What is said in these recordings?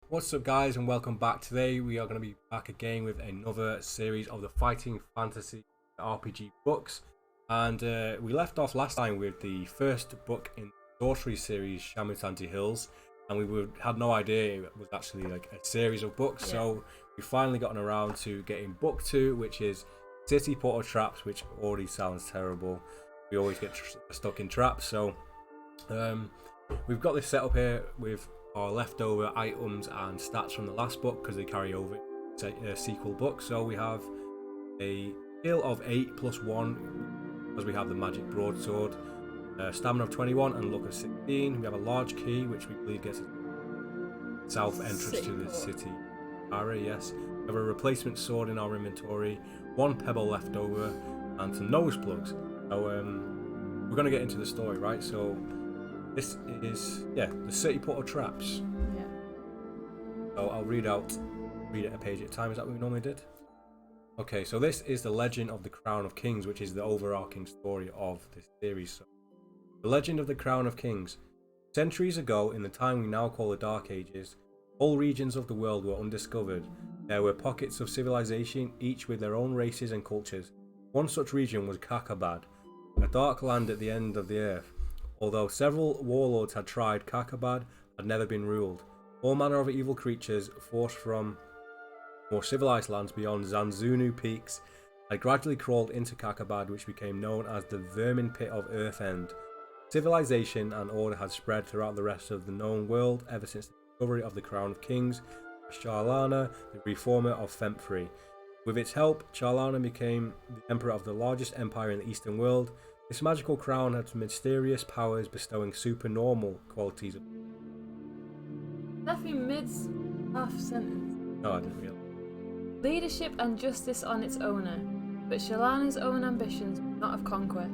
What's up, guys, and welcome back. Today we are going to be back again with another series of the Fighting Fantasy RPG books, and we left off last time with the first book in the Sorcery series, Shamutanti Hills, and had no idea it was actually like a series of books. Yeah. So we finally gotten around to getting book 2, which is Cityport Traps, which already sounds terrible. We always get stuck in traps. So we've got this set up here with our leftover items and stats from the last book because they carry over sequel book. So we have a skill of 8 plus 1 because we have the magic broadsword, stamina of 21 and luck of 16. We have a large key which we believe gets a south entrance to the city area. Yes, we have a replacement sword in our inventory, 1 pebble left over, and some nose plugs. So we're going to get into the story, right? So this is, the Cityport Traps. Yeah. So I'll read it a page at a time. Is that what we normally did? Okay, so this is the Legend of the Crown of Kings, which is the overarching story of this series. So, the Legend of the Crown of Kings. Centuries ago, in the time we now call the Dark Ages, whole regions of the world were undiscovered. There were pockets of civilization, each with their own races and cultures. One such region was Kakabad, a dark land at the end of the earth. Although several warlords had tried, Kakabad had never been ruled. All manner of evil creatures, forced from more civilized lands beyond Zanzunu peaks, had gradually crawled into Kakabad, which became known as the Vermin Pit of Earthend. Civilization and order had spread throughout the rest of the known world ever since the discovery of the Crown of Kings by Charlana, the reformer of Femfrey. With its help, Charlana became the emperor of the largest empire in the Eastern world. This magical crown had mysterious powers bestowing supernormal qualities. Left me mid half sentence. No, I didn't realize. Leadership and justice on its owner, but Shalana's own ambitions were not of conquest.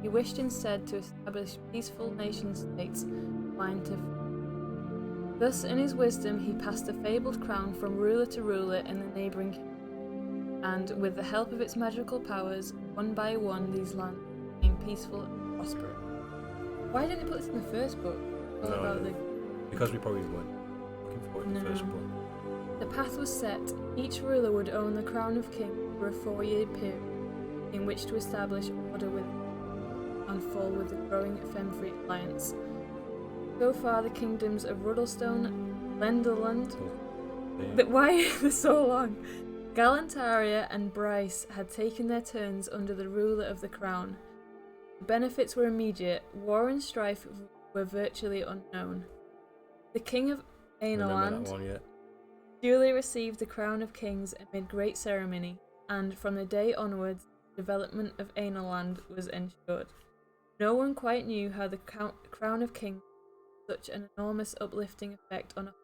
He wished instead to establish peaceful nation states aligned to. Thus, in his wisdom, he passed the fabled crown from ruler to ruler in the neighbouring kingdom, and with the help of its magical powers, one by one these lands became peaceful and prosperous. Why didn't they put this in the first book? Because we probably weren't looking for it in the first book. The path was set. Each ruler would own the crown of king for a 4-year period, in which to establish order with and fall with the growing Femfrey alliance. So far, the kingdoms of Ruddlestone, Lenderland, why are they so long? Galantaria and Bryce had taken their turns under the ruler of the crown. The benefits were immediate. War and strife were virtually unknown. The king of Ainaland duly received the crown of kings amid great ceremony, and from the day onwards, the development of Ainaland was ensured. No one quite knew how the crown of kings had such an enormous uplifting effect on a.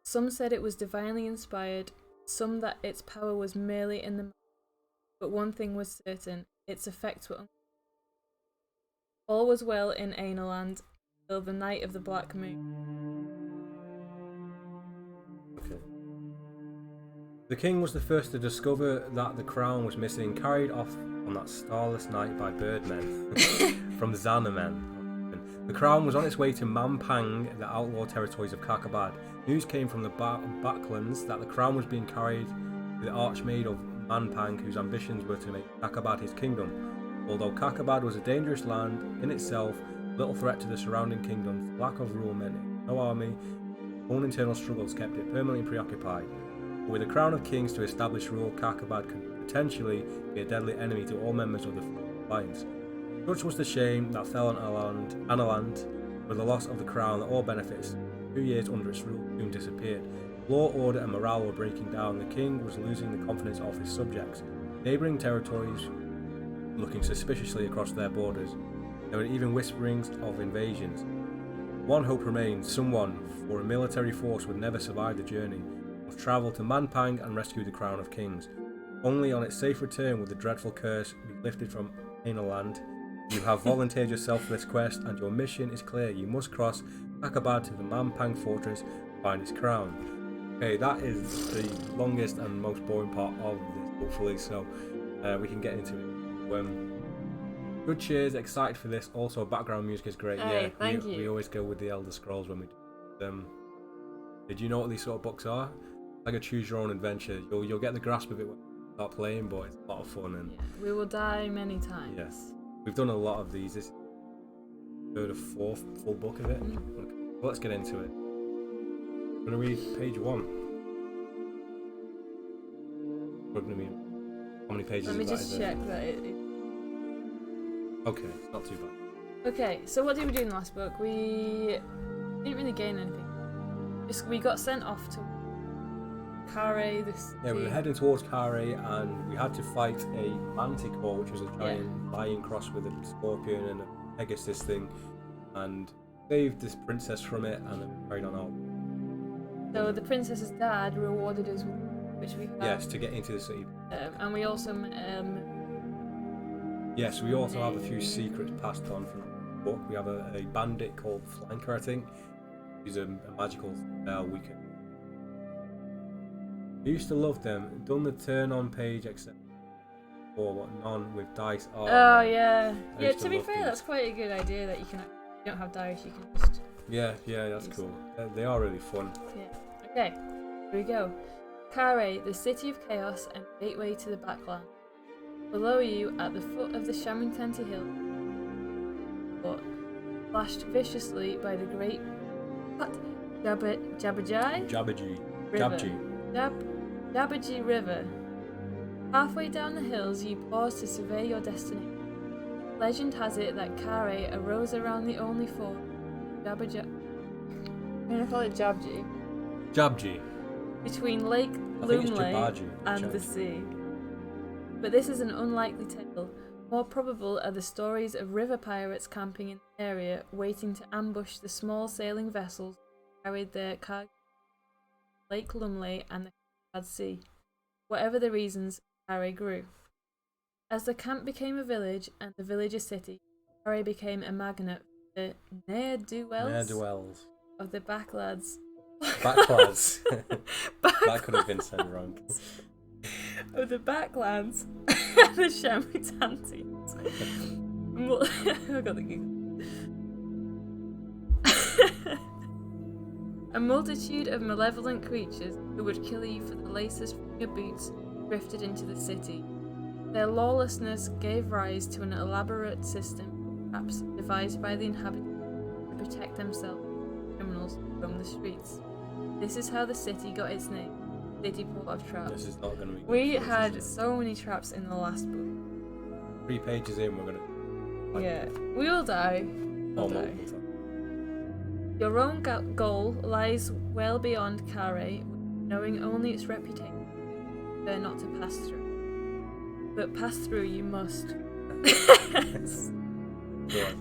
Some said it was divinely inspired, some that its power was merely in the mind, but one thing was certain, its effects were all was well in Ainaland till the night of the black moon. Okay. The king was the first to discover that the crown was missing, carried off on that starless night by birdmen from Xanamen. The crown was on its way to Mampang, the outlaw territories of Kakabad. News came from the Backlands that the crown was being carried to the Archmaid of Manpang, whose ambitions were to make Kakabad his kingdom. Although Kakabad was a dangerous land in itself, little threat to the surrounding kingdoms, lack of rule meant no army, own internal struggles kept it permanently preoccupied. But with a crown of kings to establish rule, Kakabad could potentially be a deadly enemy to all members of the alliance. Such was the shame that fell on Analand with the loss of the crown that all benefits, 2 years under its rule, soon disappeared. Law, order and morale were breaking down. The king was losing the confidence of his subjects. Neighbouring territories looking suspiciously across their borders. There were even whisperings of invasions. One hope remained. Someone, for a military force, would never survive the journey, must travel to Manpang and rescue the crown of kings. Only on its safe return would the dreadful curse be lifted from Ainaland. You have volunteered yourself for this quest, and your mission is clear. You must cross Kakabad to the Mampang fortress and find its crown. Okay, that is the longest and most boring part of this, hopefully, so we can get into it. Good cheers, excited for this. Also, background music is great. Hey, thank you. We always go with the Elder Scrolls when we do. Did you know what these sort of books are? Like a choose your own adventure. You'll get the grasp of it when you start playing, but it's a lot of fun. And we will die many times. yes, we've done a lot of these. This is the third or fourth full book of it. Okay, well, let's get into it. I'm gonna read page 1. We're gonna read how many pages? Let me is that, just is check it? that it. Okay, it's not too bad. Okay, so what did we do in the last book? We didn't really gain anything. We got sent off to Khare. Yeah, we were heading towards Khare, and we had to fight a manticore, which was a giant lion crossed with a scorpion and a Pegasus thing, and saved this princess from it, and then carried on out. So the princess's dad rewarded us with, which we have. Yes, to get into the city. And we also yes, we also have a few secrets passed on from the book. We have a bandit called Flanker, I think. He's a magical spell we can. I used to love them. Done the turn on page except for what none with dice are. Oh yeah. I Yeah, used to be love fair, these. that's quite a good idea that you don't have dice, you can just Yeah, that's use cool. They are really fun. Yeah. Okay, here we go. Khare, the city of chaos and gateway to the backland. Below you, at the foot of the Shamutanti hill, but slashed viciously by the great Jabberjai River. Halfway down the hills, you pause to survey your destination. Legend has it that Khare arose around the only ford, Jabberjai. I'm gonna call it Jabji. between Lake I think it's Lumley Jabaji. and the sea. But this is an unlikely tale. More probable are the stories of river pirates camping in the area, waiting to ambush the small sailing vessels that carried their cargo to Lake Lumley and the Bad Sea. Whatever the reasons, Khare grew. As the camp became a village and the village a city, Khare became a magnet for the ne'er-do-wells of the backlads. Backlads. That could have been said wrong. Of the backlands and the Shamutanti. I got the giggles. A multitude of malevolent creatures who would kill you for the laces from your boots drifted into the city. Their lawlessness gave rise to an elaborate system of traps devised by the inhabitants to protect themselves from criminals who roam the streets. This is how the city got its name, Cityport of Traps. This is not going to be good We for us, had is it? so many traps in the last book. 3 pages in, we're going to. Yeah, we will die. We'll die. multiple times. Your own goal lies well beyond Khare, knowing only its reputation, fair not to pass through. But pass through you must. Go on.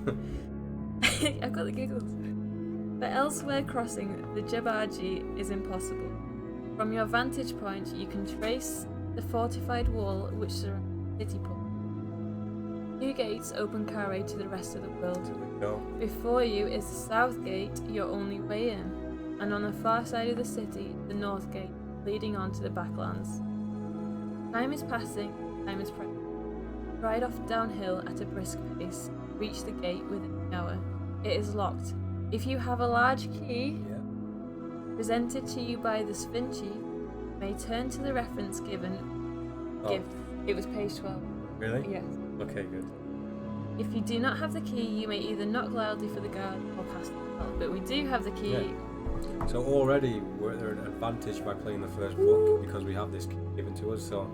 I've got the giggles. But elsewhere crossing the Jabaji is impossible. From your vantage point, you can trace the fortified wall which surrounds the Cityport. 2 gates open Khare to the rest of the world. There we go. Before you is the south gate, your only way in, and on the far side of the city, the north gate, leading on to the backlands. Time is passing, time is pressing. Ride off downhill at a brisk pace, reach the gate within an hour. It is locked. If you have a large key, Yeah. presented to you by the Svinchi, you may turn to the reference given. Oh, It was page 12. really? Yes. Okay, good. If you do not have the key, you may either knock loudly for the guard or cast a spell. But we do have the key. Yeah. So already we're at an advantage by playing the first book because we have this key given to us. So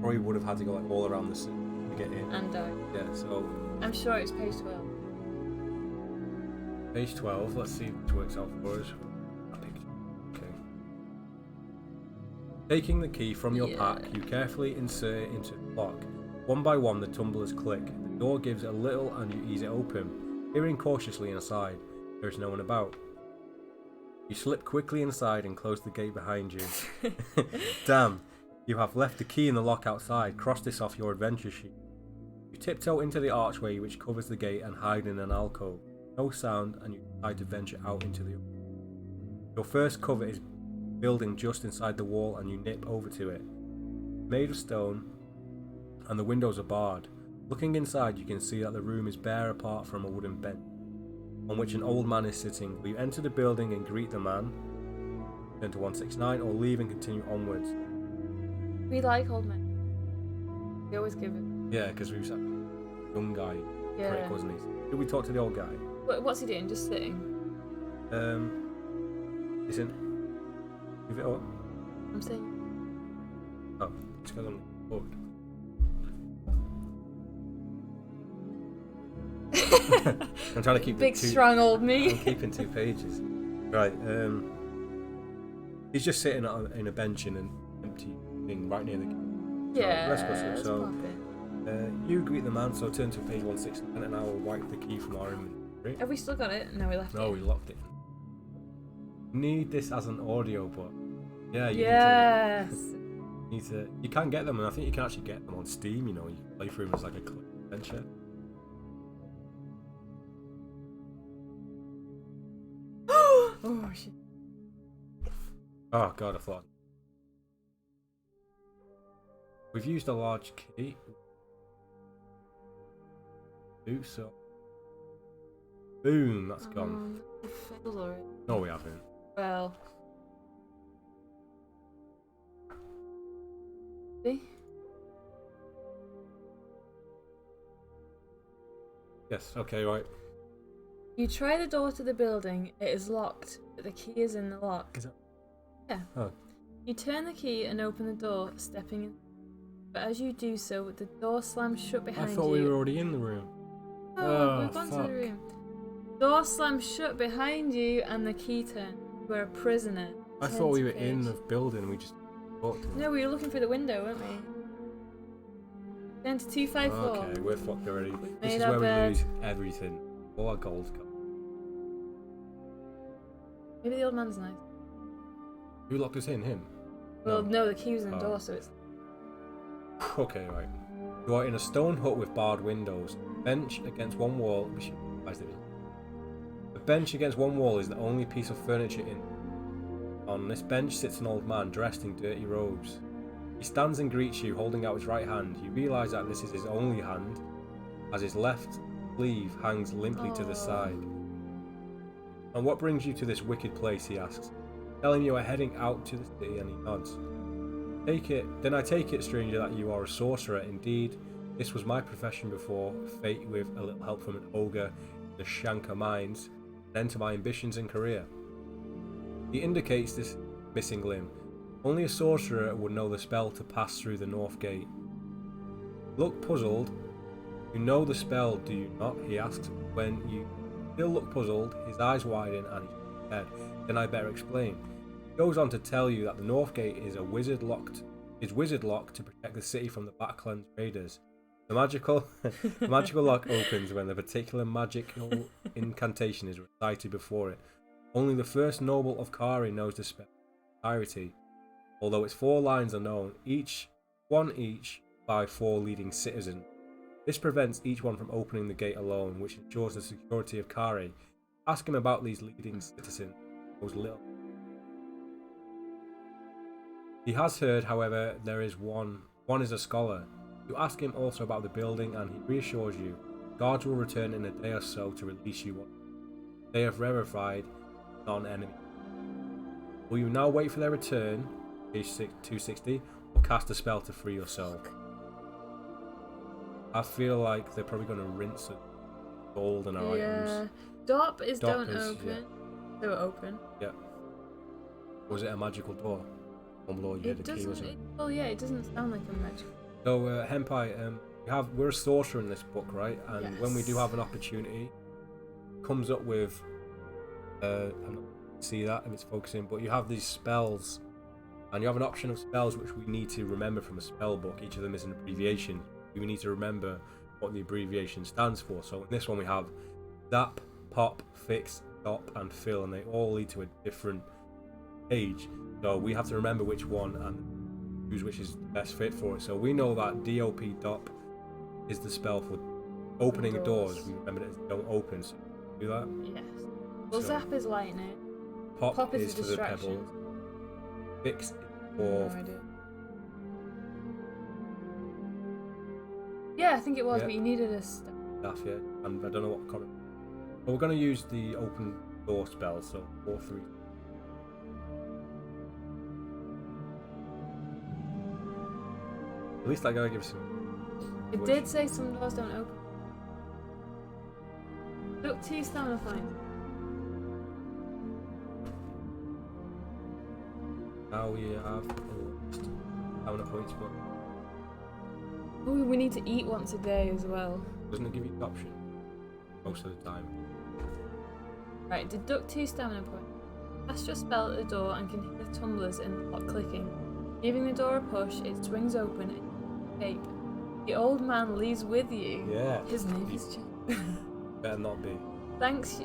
probably would have had to go like all around the city to get in. And Yeah. So I'm sure it's page 12. page 12. Let's see if it works out for us. A picture. Okay. Taking the key from your pack, you carefully insert it into the lock. One by one, the tumblers click. The door gives a little, and you ease it open. Peering cautiously inside, there is no one about. You slip quickly inside and close the gate behind you. Damn, you have left the key in the lock outside. Cross this off your adventure sheet. You tiptoe into the archway which covers the gate and hide in an alcove. No sound, and you decide to venture out into the open. Your first cover is building just inside the wall, and you nip over to it. Made of stone, and the windows are barred. Looking inside, you can see that the room is bare apart from a wooden bench on which an old man is sitting. You enter the building and greet the man. turn to 169, or leave and continue onwards. We like old men. We always give it. Yeah, because we've said young guy prick, wasn't he? Did we talk to the old guy? What's he doing? Just sitting? Listen. Give it up. I'm saying. Oh, it's because I'm bored. I'm trying to keep big, strong old me. I'm keeping 2 pages. Right. He's just sitting in a bench in an empty thing right near the. Yeah. Let's go through. So, you greet the man. So turn to page 169, and I will wipe the key from our inventory. Have we still got it? No, we left it. No, we locked it. Need this as an audio book. Yeah. You can get them, and I think you can actually get them on Steam. You know, you can play through them as like a adventure. Oh shit. Oh god, I thought. We've used a large key. So. Boom, that's gone. No, we haven't. Well. See? Yes, okay, right. You try the door to the building. It is locked, but the key is in the lock. Is it? Yeah. Oh. You turn the key and open the door, stepping in. But as you do so, the door slams shut behind you. I thought we were already in the room. Oh, we've gone to the room. Door slams shut behind you, and the key turns. You are a prisoner. I thought we were in the building. We just talked to him. No, we were looking through the window, weren't we? Turn to 254. Okay, we're fucked already. This is Made our where we bed. lose everything. All our gold's gone. Maybe the old man's nice. Who locked us in? Him? Well, no, the key was in the door, so it's. Okay, right. You are in a stone hut with barred windows. Bench against one wall. The bench against one wall is the only piece of furniture in. On this bench sits an old man dressed in dirty robes. He stands and greets you, holding out his right hand. You realise that this is his only hand, as his left sleeve hangs limply to the side. And what brings you to this wicked place? He asks. Tell him you are heading out to the city, and he nods. Then I take it, stranger, that you are a sorcerer. Indeed, this was my profession before fate, with a little help from an ogre in the Shanka mines, and enter my ambitions and career. He indicates this missing limb. Only a sorcerer would know the spell to pass through the north gate. Look puzzled. You know the spell, do you not? He asks. When you still look puzzled, his eyes widen and he shakes his head. Then I better explain. He goes on to tell you that the north gate is wizard locked to protect the city from the Backlands raiders. The magical lock opens when a particular magical incantation is recited before it. Only the first noble of Khare knows the spell entirety, although its 4 lines are known, each by 4 leading citizens. This prevents each one from opening the gate alone, which ensures the security of Khare. Ask him about these leading citizens. He knows little. He has heard, however, there is one is a scholar. You ask him also about the building, and he reassures you guards will return in a day or so to release you. They have verified not an enemy. Will you now wait for their return, page 260, or cast a spell to free yourself? I feel like they're probably going to rinse the gold and our items. Stop is don't open. Yeah. They were open. Yeah. Was it a magical door? Lord, you had the key, wasn't it? Well, yeah, it doesn't sound like a magical. So, Henpai, we're a sorcerer in this book, right? And when we do have an opportunity, comes up with, I'm not see that if it's focusing, but you have these spells, and you have an option of spells which we need to remember from a spell book. Each of them is an abbreviation. We need to remember what the abbreviation stands for. So in this one we have Zap, Pop, Fix, Dop, and Fill, and they all lead to a different page. So we have to remember which one and choose which is the best fit for it. So we know that DOP, Dop, is the spell for opening doors. We remember that it's don't open, so do that. Yes. Well, so, Zap is lightning. Pop is for the pebbles. Fix is for... Yeah, I think it was, but you needed a staff. Staff, yeah. And I don't know what current. But we're going to use the open door spell, so 4, 3. At least that guy gives some. It did say some doors don't open. Look, 2 stamina points. Now we have stamina points, but Oh, we need to eat once a day as well. doesn't it give you the option most of the time? Right, deduct 2 stamina points. Cast your spell at the door and can hear tumblers in the lock clicking. Giving the door a push, it swings open and you escape. The old man leaves with you. Yeah. His name is John. Better not be. Thanks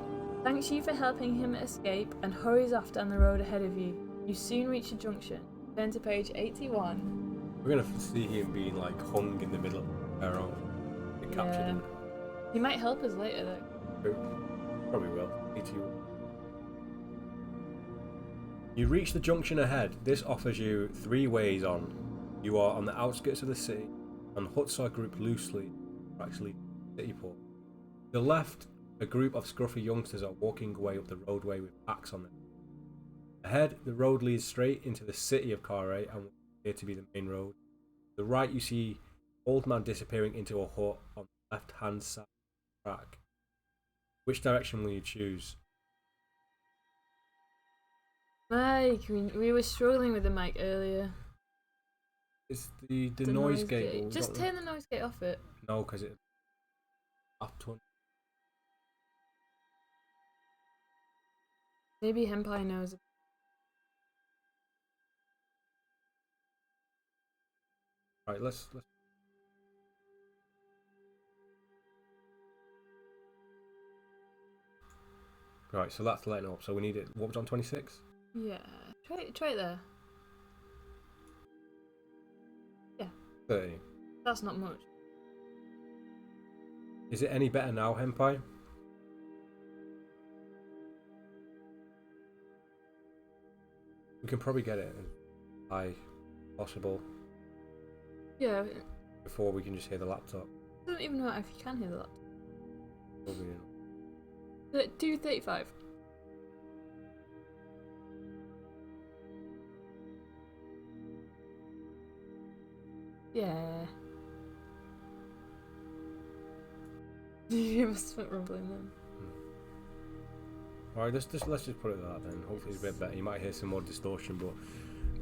you for helping him escape and hurries off down the road ahead of you. You soon reach a junction. Turn to page 81. We're gonna see him being like hung in the middle of the barrel. Get captured in. He might help us later though. Probably will. 81. You reach the junction ahead. This offers you 3 ways on. You are on the outskirts of the city, and huts are grouped loosely, actually Cityport. To the left, a group of scruffy youngsters are walking away up the roadway with packs on them. Ahead, the road leads straight into the city of Khare and will appear to be the main road. To the right, you see old man disappearing into a hut on the left-hand side of the track. Which direction will you choose? Mike, we were struggling with the mic earlier. It's the noise gate. Just turn the noise gate off it. No, because it up to. Maybe Henpai knows. Right, let's. Right, so that's letting up. So we need it. What was on 26? Yeah, try it there. Yeah. 30. That's not much. Is it any better now, Henpai? We can probably get it as high possible. Yeah. Before we can just hear the laptop. I don't even know if you can hear the laptop. Probably not. Do 35. Yeah. You must have been rumbling then. Alright, let's just put it at that then. Hopefully it's a bit better. You might hear some more distortion, but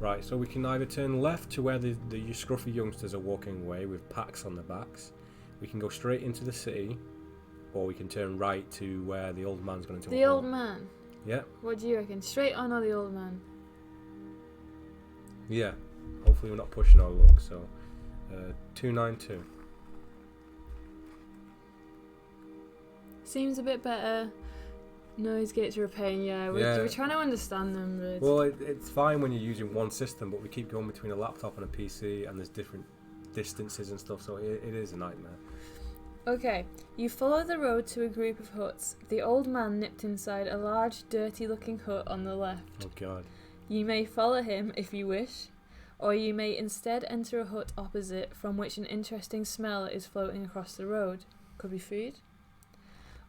right. So we can either turn left to where the scruffy youngsters are walking away with packs on their backs. We can go straight into the city, or we can turn right to where the old man's going to. The old man. Yeah. What do you reckon? Straight on or the old man? Yeah. Hopefully we're not pushing our luck. So, 292. Seems a bit better. Noise gates are a pain, yeah. We're trying to understand them, but... Well, it's fine when you're using one system, but we keep going between a laptop and a PC, and there's different distances and stuff, so it is a nightmare. Okay, you follow the road to a group of huts. The old man nipped inside a large, dirty-looking hut on the left. Oh, God. You may follow him if you wish, or you may instead enter a hut opposite from which an interesting smell is floating across the road. Could be food.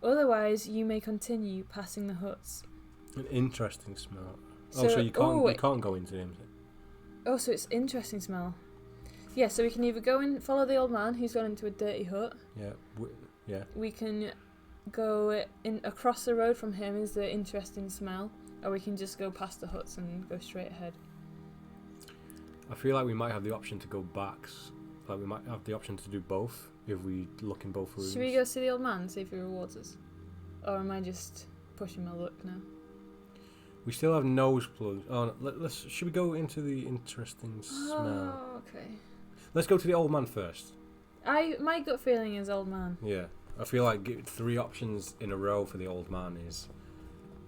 Otherwise, you may continue passing the huts. An interesting smell. So you can't go into him. Oh, so it's interesting smell. Yeah, so we can either go and follow the old man who's gone into a dirty hut. Yeah. We can go in across the road from him is the interesting smell, or we can just go past the huts and go straight ahead. I feel like we might have the option to go backs. Like we might have the option to do both if we look in both rooms. Should we go see the old man and see if he rewards us? Or am I just pushing my luck now? We still have nose plugs. Oh, should we go into the interesting smell? Oh, okay. Let's go to the old man first. My gut feeling is old man. Yeah. I feel like 3 options in a row for the old man is,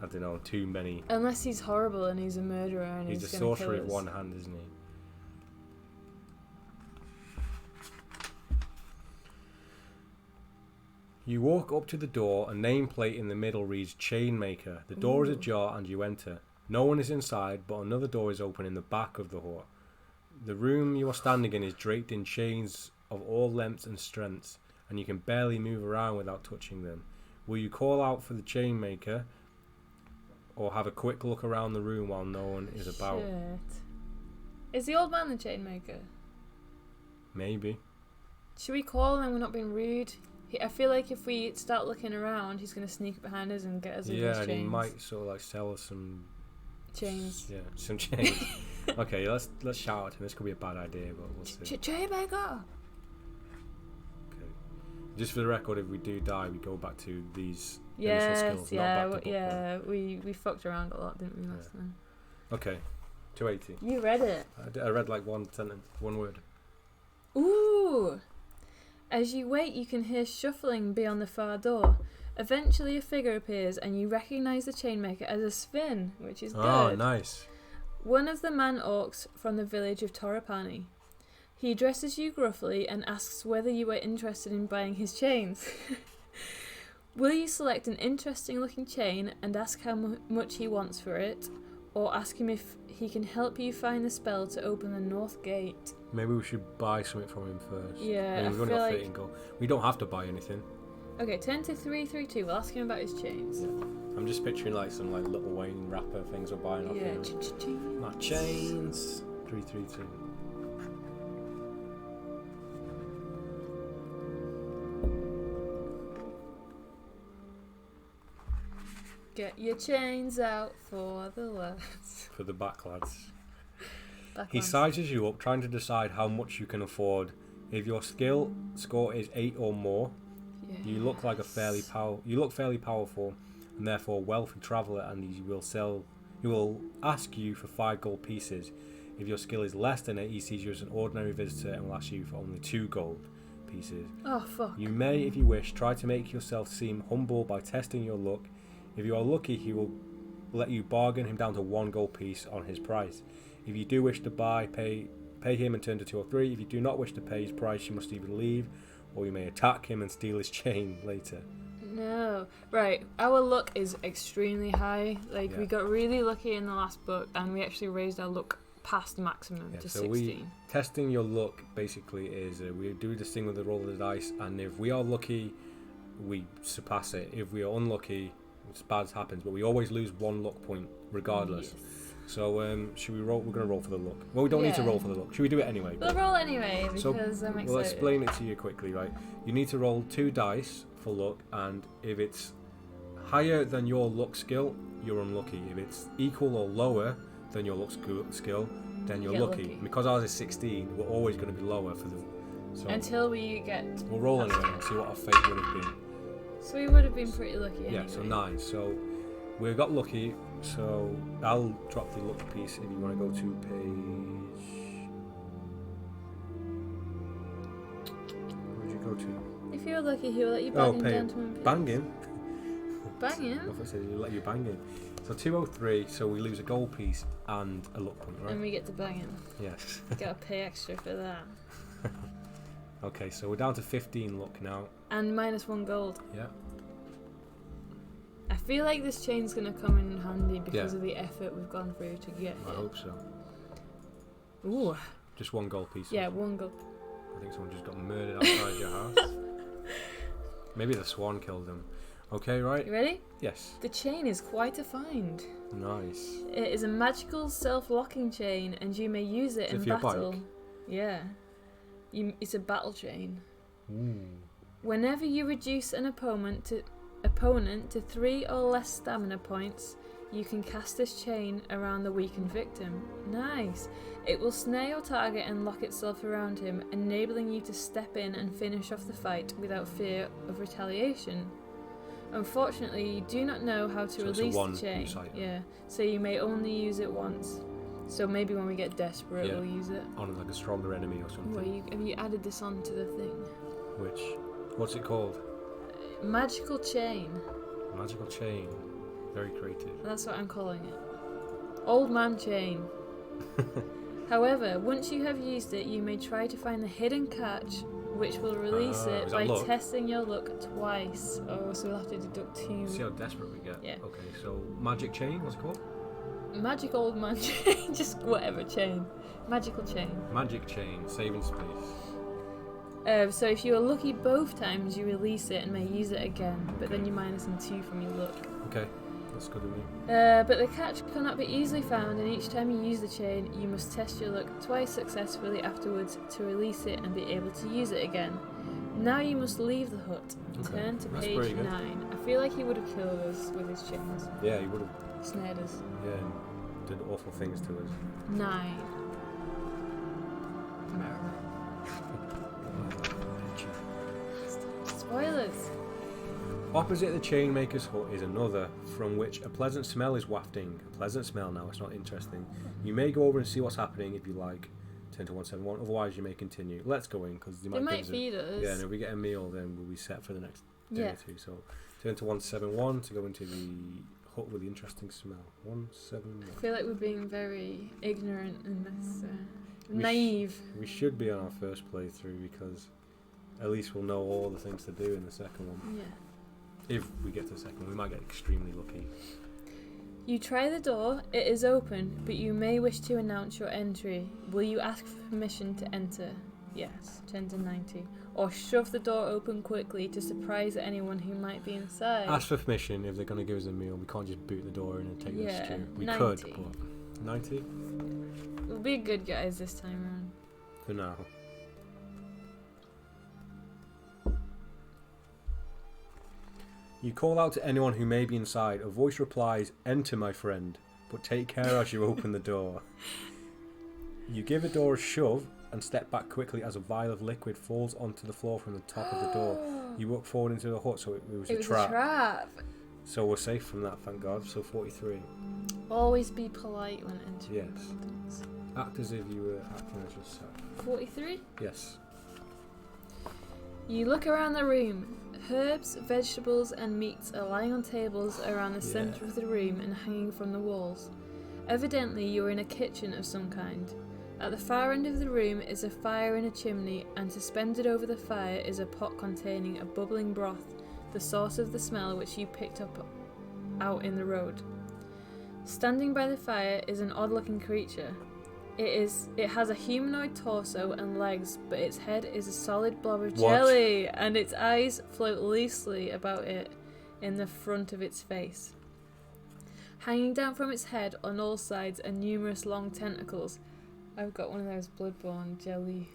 I don't know, too many. Unless he's horrible and he's a murderer and he's a gonna sorcerer kill with us. one hand, isn't he? You walk up to the door. A nameplate in the middle reads Chainmaker. The door is ajar and you enter. No one is inside, but another door is open in the back of the hut. The room you are standing in is draped in chains of all lengths and strengths, and you can barely move around without touching them. Will you call out for the Chainmaker, or have a quick look around the room while no one is about? Shit. Is the old man the chainmaker? Maybe. Should we call him and we're not being rude? I feel like if we start looking around, he's going to sneak behind us and get us into his chains. Yeah, and he might sort of like sell us some... chains. Yeah, some chains. Okay, let's shout at him. This could be a bad idea, but we'll see. Chainmaker! Okay. Just for the record, if we do die, we go back to these initial Yes, skills, yeah, not back to book one. we fucked around a lot, didn't we, last time? Okay, 280. You read it. I read like one sentence, one word. Ooh! As you wait, you can hear shuffling beyond the far door. Eventually, a figure appears, and you recognise the chainmaker as a Svin, which is good. Oh, nice. One of the man-orcs from the village of Torapani. He addresses you gruffly and asks whether you are interested in buying his chains. Will you select an interesting-looking chain and ask how much he wants for it, or ask him if he can help you find the spell to open the north gate? Maybe we should buy something from him first. Yeah, We've I only feel got like... 13 gold. We don't have to buy anything. Okay, 10 to 332. We'll ask him about his chains. I'm just picturing like some like Little Wayne rapper things we're buying off Yeah, him. My chains. 332. Get your chains out for the lads. For the back lads. Back He on. sizes you up, trying to decide how much you can afford. If your skill score is 8 or more, you look fairly powerful, and therefore a wealthy traveller, and he will ask you for 5 gold pieces. If your skill is less than 8, he sees you as an ordinary visitor and will ask you for only 2 gold pieces. Oh, fuck. You may, if you wish, try to make yourself seem humble by testing your luck. If you are lucky, he will let you bargain him down to 1 gold piece on his price. If you do wish to buy, pay him and turn to 2 or 3. If you do not wish to pay his price, you must either leave, or you may attack him and steal his chain later. No. Right, our luck is extremely high. Like, we got really lucky in the last book, and we actually raised our luck past maximum to so 16. Testing your luck basically is we do this thing with the roll of the dice, and if we are lucky, we surpass it. If we are unlucky, bad happens, but we always lose 1 luck point regardless. Yes. So should we roll? We're going to roll for the luck. Well, we don't need to roll for the luck. Should we do it anyway? We'll roll anyway because I'm excited. We'll explain it to you quickly, right? You need to roll 2 dice for luck, and if it's higher than your luck skill, you're unlucky. If it's equal or lower than your luck skill, then you're lucky. Because ours is 16, we're always going to be lower for the... So until we get... We'll roll anyway and see what our fate would have been. So we would have been pretty lucky anyway. Yeah, so 9. So we got lucky, so I'll drop the luck piece if you want to go to page... Where'd you go to? If you're lucky, he'll let you bang him down to 1 piece. Bang him? Bang him? I thought it said he'll let you bang him. So 203, so we lose a gold piece and a luck point, right? And we get to bang him. Yes. Gotta pay extra for that. Okay, so we're down to 15 luck now. And minus 1 gold. Yeah. I feel like this chain's gonna come in handy because of the effort we've gone through to get I it. hope so. Ooh. Just 1 gold piece. Yeah, 1 gold. I think someone just got murdered outside your house. Maybe the swan killed them. Okay, right? You ready? Yes. The chain is quite a find. Nice. It is a magical self-locking chain, and you may use it in battle. Bike? Yeah. It's a battle chain. Ooh. Whenever you reduce an opponent to 3 or less stamina points, you can cast this chain around the weakened victim. Nice. It will snare your target and lock itself around him, enabling you to step in and finish off the fight without fear of retaliation. Unfortunately, you do not know how to release the chain. Yeah, so you may only use it once. So maybe when we get desperate, we'll use it. On like a stronger enemy or something. Well, have you added this onto the thing? Which? What's it called? Magical chain. Magical chain. Very creative. That's what I'm calling it. Old man chain. However, once you have used it, you may try to find the hidden catch, which will release it by testing your luck twice. Oh, so we'll have to deduct 2. See how desperate we get. Yeah. Okay, so magic chain, what's it called? Magic old man chain, just whatever chain. Magical chain. Magic chain, saving space. So if you are lucky both times, you release it and may use it again, but then you're minusing 2 from your luck. Okay. That's good of me. But the catch cannot be easily found, and each time you use the chain, you must test your luck twice successfully afterwards to release it and be able to use it again. Now you must leave the hut. Okay, Turn to that's page pretty good. 9. I feel like he would have killed us with his chains. Yeah, he would have. Snared us. Yeah, and did awful things to us. 9. Spoilers. Opposite the chainmaker's hut is another, from which a pleasant smell is wafting. A pleasant smell now, it's not interesting. You may go over and see what's happening if you like. Turn to 171, otherwise you may continue. Let's go in, because They might feed us. Yeah, and if we get a meal, then we'll be set for the next day or two. So turn to 171 to go into the hut with the interesting smell. 171. I feel like we're being very ignorant in this. Naive. We should be on our first playthrough, because at least we'll know all the things to do in the second one. Yeah. If we get to the second one, we might get extremely lucky. You try the door, it is open, but you may wish to announce your entry. Will you ask for permission to enter? Yes, 10 to 90. Or shove the door open quickly to surprise anyone who might be inside. Ask for permission if they're going to give us a meal. We can't just boot the door in and take the stew. We 90. could, but 90? We'll be good guys this time around. For now. You call out to anyone who may be inside. A voice replies, "Enter, my friend, but take care as you open the door." You give the door a shove and step back quickly as a vial of liquid falls onto the floor from the top of the door. You walk forward into the hut, so it was a trap. So we're safe from that, thank God. So 43. Always be polite when entering. Yes. Act as if you were acting as yourself. 43? Yes. You look around the room. Herbs, vegetables and meats are lying on tables around the centre of the room and hanging from the walls. Evidently you're in a kitchen of some kind. At the far end of the room is a fire in a chimney, and suspended over the fire is a pot containing a bubbling broth, the source of the smell which you picked up out in the road. Standing by the fire is an odd-looking creature. It has a humanoid torso and legs, but its head is a solid blob of jelly, and its eyes float loosely about it in the front of its face. Hanging down from its head on all sides are numerous long tentacles. I've got one of those Bloodborne jelly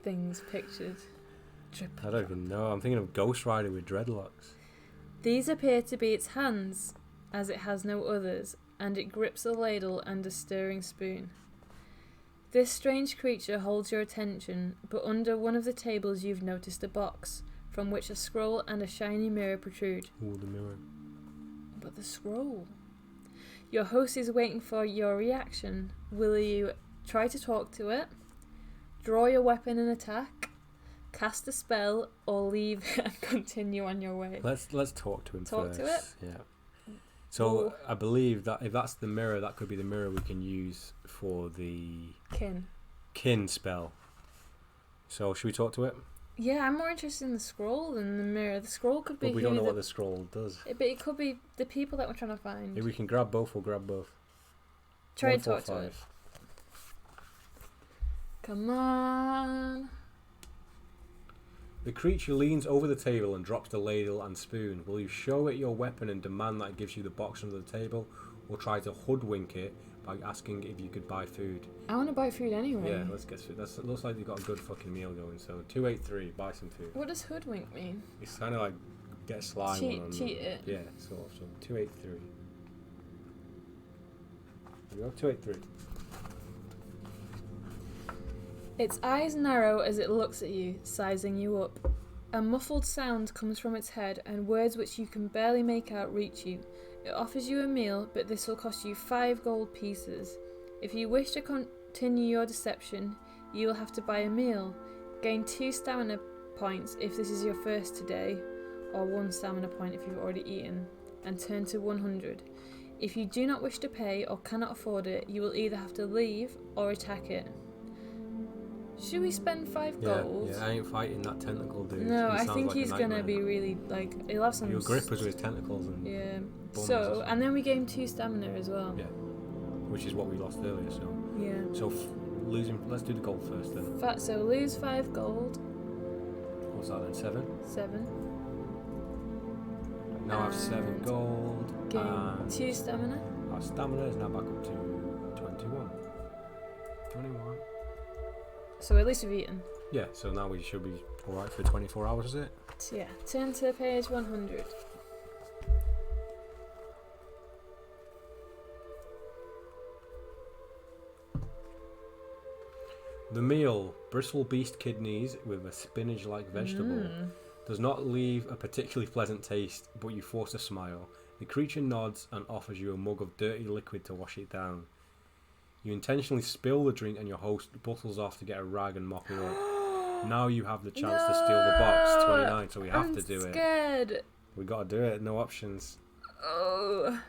things pictured. I don't even know. I'm thinking of Ghost Rider with dreadlocks. These appear to be its hands, as it has no others, and it grips a ladle and a stirring spoon. This strange creature holds your attention, but under one of the tables you've noticed a box, from which a scroll and a shiny mirror protrude. Ooh, the mirror. But the scroll. Your host is waiting for your reaction. Will you try to talk to it, draw your weapon and attack, cast a spell, or leave and continue on your way? Let's talk to him first. Talk to it? Yeah. So I believe that if that's the mirror, that could be the mirror we can use for the kin spell. So should we talk to it? Yeah, I'm more interested in the scroll than the mirror. The scroll could be. But we don't know what the scroll does. But it could be the people that we're trying to find. If we can grab both, we'll grab both. Try and talk to it. Come on. The creature leans over the table and drops the ladle and spoon. Will you show it your weapon and demand that it gives you the box under the table, or try to hoodwink it by asking if you could buy food? I want to buy food anyway. Yeah, let's get food. That looks like you've got a good fucking meal going. So 283, buy some food. What does hoodwink mean? It's kind of like get a sly one on. Cheat it. Yeah, sort of. So 283. There we go, 283. Its eyes narrow as it looks at you, sizing you up. A muffled sound comes from its head, and words which you can barely make out reach you. It offers you a meal, but this will cost you 5 gold pieces. If you wish to continue your deception, you will have to buy a meal. Gain 2 stamina points if this is your first today, or 1 stamina point if you've already eaten, and turn to 100. If you do not wish to pay or cannot afford it, you will either have to leave or attack it. Should we spend 5 gold? Yeah, I ain't fighting that tentacle dude. No, I think he's gonna be really like he'll have some. He'll grip us with his tentacles and. Yeah. So and then we gain 2 stamina as well. Yeah. Which is what we lost earlier. So. Yeah. So losing. Let's do the gold first then. So lose 5 gold. What's that then? 7. 7. Now I have 7 gold. Gain 2 stamina. Our stamina is now back up to 21. 21. So at least we've eaten. Yeah, so now we should be alright for 24 hours, is it? So yeah, turn to page 100. The meal, bristle beast kidneys with a spinach-like vegetable, does not leave a particularly pleasant taste, but you force a smile. The creature nods and offers you a mug of dirty liquid to wash it down. You intentionally spill the drink and your host bustles off to get a rag and mop it up. Now you have the chance to steal the box, 29, so we have to do it. I'm scared. We gotta do it, no options. Oh.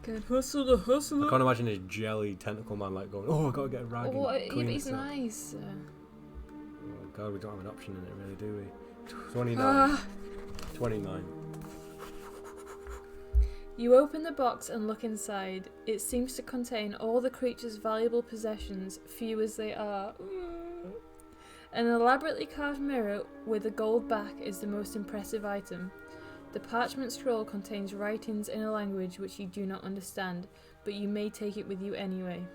Good hustle the hustler. I can't imagine a jelly tentacle man like going, oh, I gotta get a rag and Yeah, clean but he's this up. nice. Oh god, we don't have an option in it really, do we? 29. 29. You open the box and look inside. It seems to contain all the creature's valuable possessions, few as they are. An elaborately carved mirror with a gold back is the most impressive item. The parchment scroll contains writings in a language which you do not understand, but you may take it with you anyway.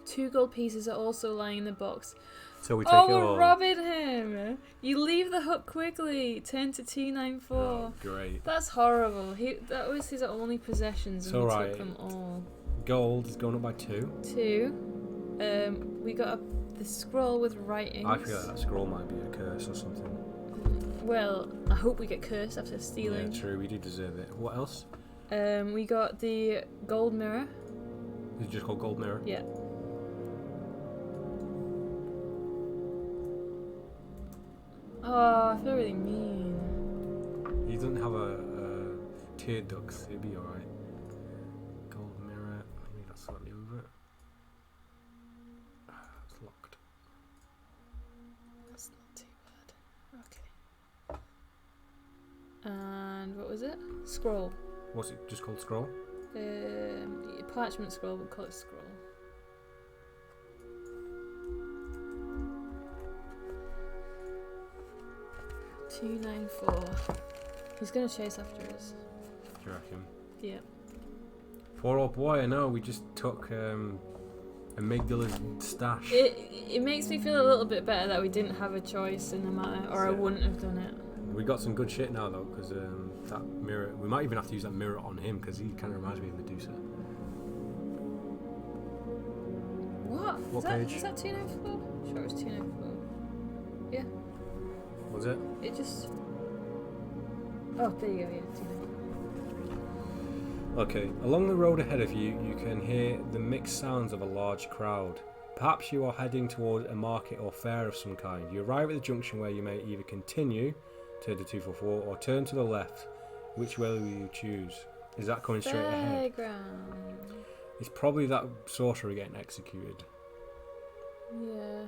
2 gold pieces are also lying in the box. So we take it all. We're robbing him! You leave the hut quickly. Turn to 294. Oh, great. That's horrible. That was his only possessions, and So he right. took them all. Gold is going up by 2. 2. We got the scroll with writings. I feel like that scroll might be a curse or something. Well, I hope we get cursed after stealing. Yeah, true. We do deserve it. What else? We got the gold mirror. Is it just called gold mirror? Yeah. Oh, I feel really mean. He doesn't have a tear ducts. It'd be alright. Gold mirror. Maybe that's slightly over. It's locked. That's not too bad. Okay. And what was it? Scroll. What's it just called? Scroll? Parchment scroll, we'll call it scroll. $294. He's gonna chase after us. Do you reckon? Yeah. Poor old boy, I know. We just took Amygdala's stash. It makes me feel a little bit better that we didn't have a choice in the matter, or I wouldn't have done it. We got some good shit now though, because that mirror. We might even have to use that mirror on him because he kind of reminds me of Medusa. What? page? Is that 294? Sure, it was 294. Yeah. Was it? It just. Oh, there you go. Yeah, 294. Okay, along the road ahead of you, you can hear the mixed sounds of a large crowd. Perhaps you are heading toward a market or fair of some kind. You arrive at the junction where you may either continue to the 244 or turn to the left. Which way will you choose? Is that coming straight ahead? Fairground. It's probably that sorcerer getting executed. Yeah.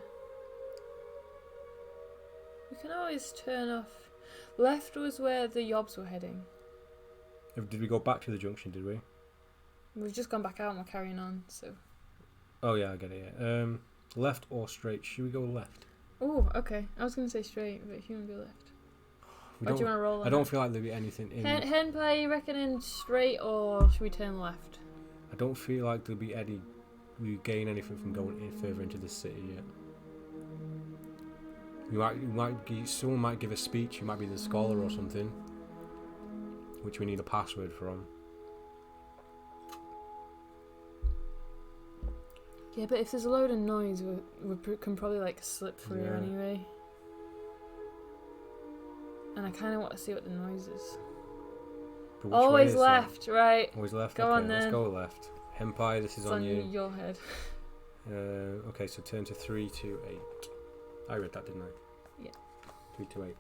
We can always turn off. Left was where the yobs were heading. Did we go back to the junction, did we? We've just gone back out and we're carrying on, so. Oh yeah, I get it, yeah. Left or straight? Should we go left? Oh, okay. I was going to say straight, but if you want to go left. Or do you want to roll on I don't it? feel like there'll be anything in... Henpai, you reckoning straight or should we turn left? I don't feel like there'll be any... We gain anything from going in further into the city yet. Someone might give a speech, you might be the scholar or something. Which we need a password from. Yeah, but if there's a load of noise, we can probably like slip through anyway. And I kind of want to see what the noise is. Always left, right? Always left. Go okay, on then. Let's go left. Henpai, this is on you. It's on your head. Okay, so turn to 328. I read that, didn't I? Yeah. 328.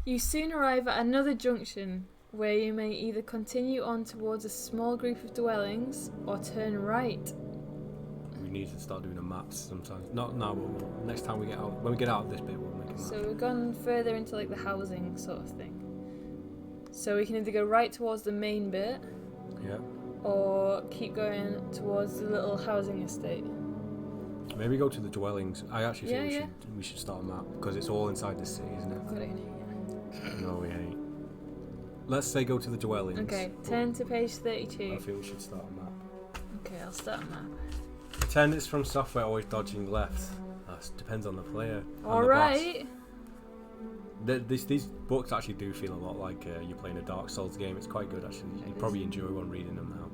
You soon arrive at another junction where you may either continue on towards a small group of dwellings or turn right. We need to start doing the maps sometimes. Not now, but next time we get out. When we get out of this bit, we'll make a map. So we've gone further into like the housing sort of thing. So we can either go right towards the main bit, yeah, or keep going towards the little housing estate. Maybe go to the dwellings. I actually think Yeah, we should start a map because it's all inside the city, isn't it? Got it in here, yeah. No, we ain't. Let's say go to the dwellings. Okay, turn to page 32. I think we should start a map. Okay, I'll start a map. Pretend it's from software, always dodging left. That depends on the player. Alright. These books actually do feel a lot like you're playing a Dark Souls game. It's quite good actually. You'd probably enjoy one reading them now.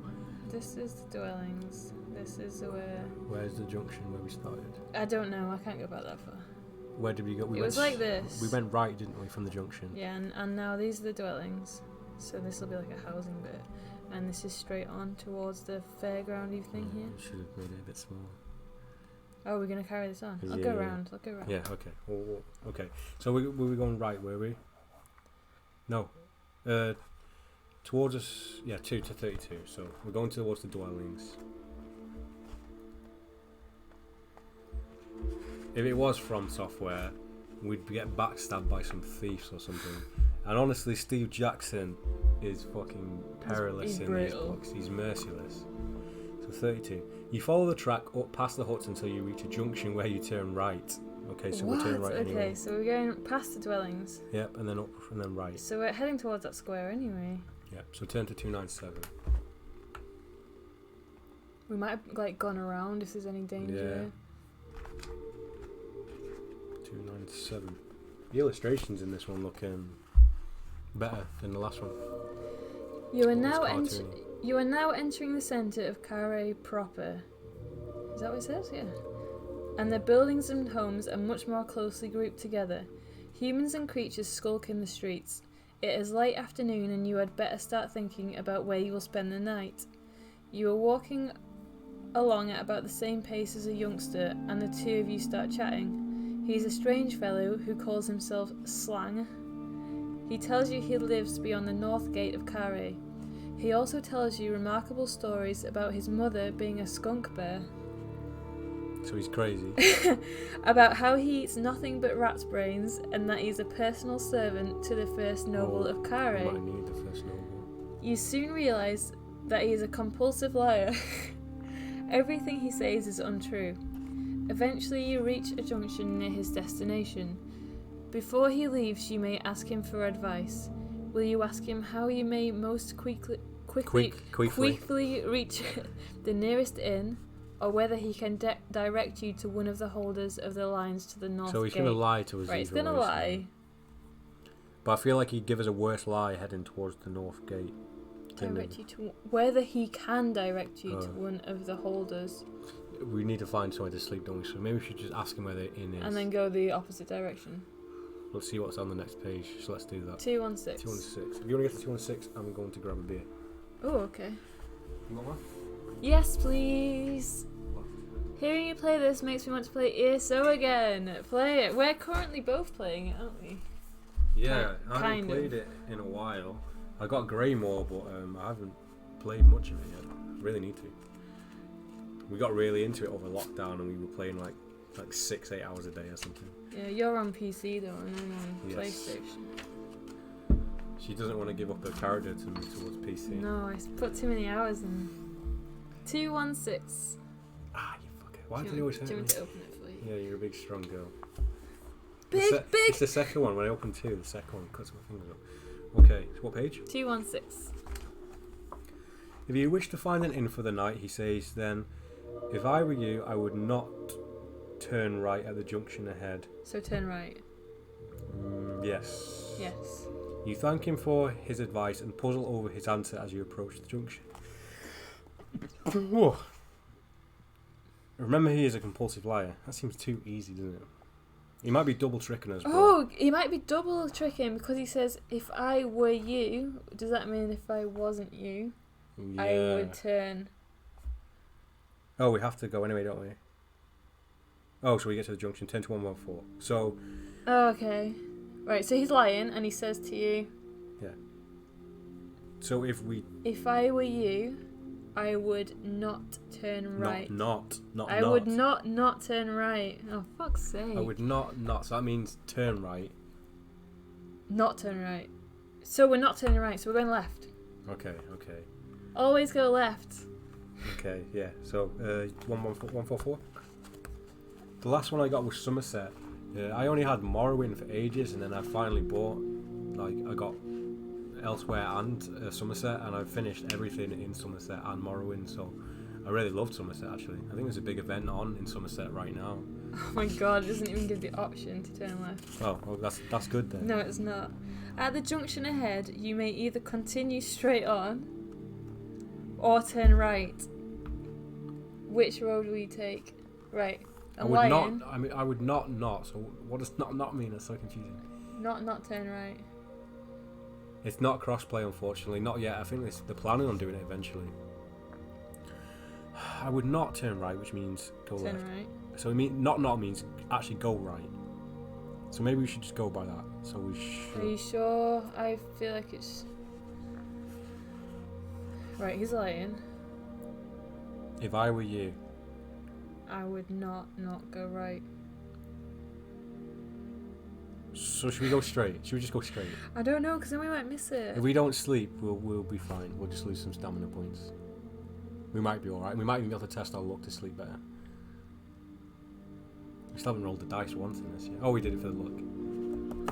This is the dwellings. This is where... Where's the junction where we started? I don't know, I can't go back that far. Where did we go? It was like this. We went right, didn't we, from the junction? Yeah, and now these are the dwellings. So this will be like a housing bit. And this is straight on towards the fairground-y thing here. Should have made it a bit smaller. Oh, we're going to carry this on? I'll go around. Yeah, okay. Okay. So we were going right, were we? No. Towards us, 2 to 32. So we're going towards the dwellings. If it was from software, we'd get backstabbed by some thieves or something. And honestly, Steve Jackson is fucking perilous in these books. He's merciless. So 32. You follow the track up past the huts until you reach a junction where you turn right. Okay, so we'll turn right anyway. Okay, so we're going past the dwellings. Yep, and then up and then right. So we're heading towards that square anyway. Yep, so turn to 297. We might have gone around if there's any danger. Yeah. 297. The illustrations in this one look better than the last one. You are now entering the centre of Khare proper. Is that what it says? Yeah. And the buildings and homes are much more closely grouped together. Humans and creatures skulk in the streets. It is late afternoon and you had better start thinking about where you will spend the night. You are walking along at about the same pace as a youngster and the two of you start chatting. He's a strange fellow who calls himself Slang. He tells you he lives beyond the north gate of Khare. He also tells you remarkable stories about his mother being a skunk bear. So he's crazy. About how he eats nothing but rat's brains and that he's a personal servant to the first noble of Khare. Might need the first noble. You soon realise that he is a compulsive liar. Everything he says is untrue. Eventually you reach a junction near his destination. Before he leaves, you may ask him for advice. Will you ask him how you may most quickly reach the nearest inn, or whether he can direct you to one of the holders of the lines to the north gate? So he's going to lie to us. Right, he's going to lie. But I feel like he'd give us a worse lie heading towards the north gate. Direct you to whether he can direct you to one of the holders. We need to find somewhere to sleep, don't we? So maybe we should just ask him where the inn is. And then go the opposite direction. Let's see what's on the next page. So let's do that. 216. 216. If you want to get to 216, I'm going to grab a beer. Oh, okay. You want one? Yes, please. Hearing you play this makes me want to play ESO again. Play it. We're currently both playing it, aren't we? Yeah, I haven't played it in a while. I got Greymore, but I haven't played much of it yet. I really need to. We got really into it over lockdown and we were playing like 6-8 hours a day or something. Yeah, you're on PC though and I'm on PlayStation. She doesn't want to give up her character to move towards PC. No, I put too many hours in. 216. Ah, you fucker. Why do you always hurt me? Do you want me to open it for you? Yeah, you're a big strong girl. Big! It's the second one. When I open 2, the second one cuts my fingers up. Okay, so what page? 216. If you wish to find an inn for the night, he says, then, if I were you, I would not turn right at the junction ahead. So turn right. Yes. Yes. You thank him for his advice and puzzle over his answer as you approach the junction. Remember, he is a compulsive liar. That seems too easy, doesn't it? He might be double tricking us. Oh, he might be double tricking because he says, if I were you, does that mean if I wasn't you, yeah. I would turn? Oh, we have to go anyway, don't we? Oh, so we get to the junction, turn to 114. So... Oh, okay. Right, so he's lying and he says to you... Yeah. So if I were you, I would not turn right. I would not turn right. Oh, fuck's sake. I would not. So that means turn right. Not turn right. So we're not turning right, so we're going left. Okay. Always go left. Okay, yeah. So, 144. The last one I got was Somerset. I only had Morrowind for ages, and then I finally bought Like, I got elsewhere and Somerset, and I've finished everything in Somerset and Morrowind, so I really loved Somerset actually. I think there's a big event on in Somerset right now. Oh my god, it doesn't even give the option to turn left. Oh, well, that's good then. No, it's not. At the junction ahead, you may either continue straight on or turn right. Which road will you take? Right. I would not. I mean, I would not. So what does not mean? That's so confusing. Not turn right. It's not crossplay, unfortunately. Not yet. I think they're planning on doing it eventually. I would not turn right, which means go left. Turn right. So it mean not means actually go right. So maybe we should just go by that. So we should. Are you sure? I feel like it's right. He's lying. If I were you, I would not go right. so should we go straight? Should we just go straight? I don't know, because then we might miss it. If we don't sleep, we'll be fine. We'll just lose some stamina points. We might be alright. We might even be able to test our luck to sleep better. We still haven't rolled the dice once in this yet. Oh, we did it for the luck.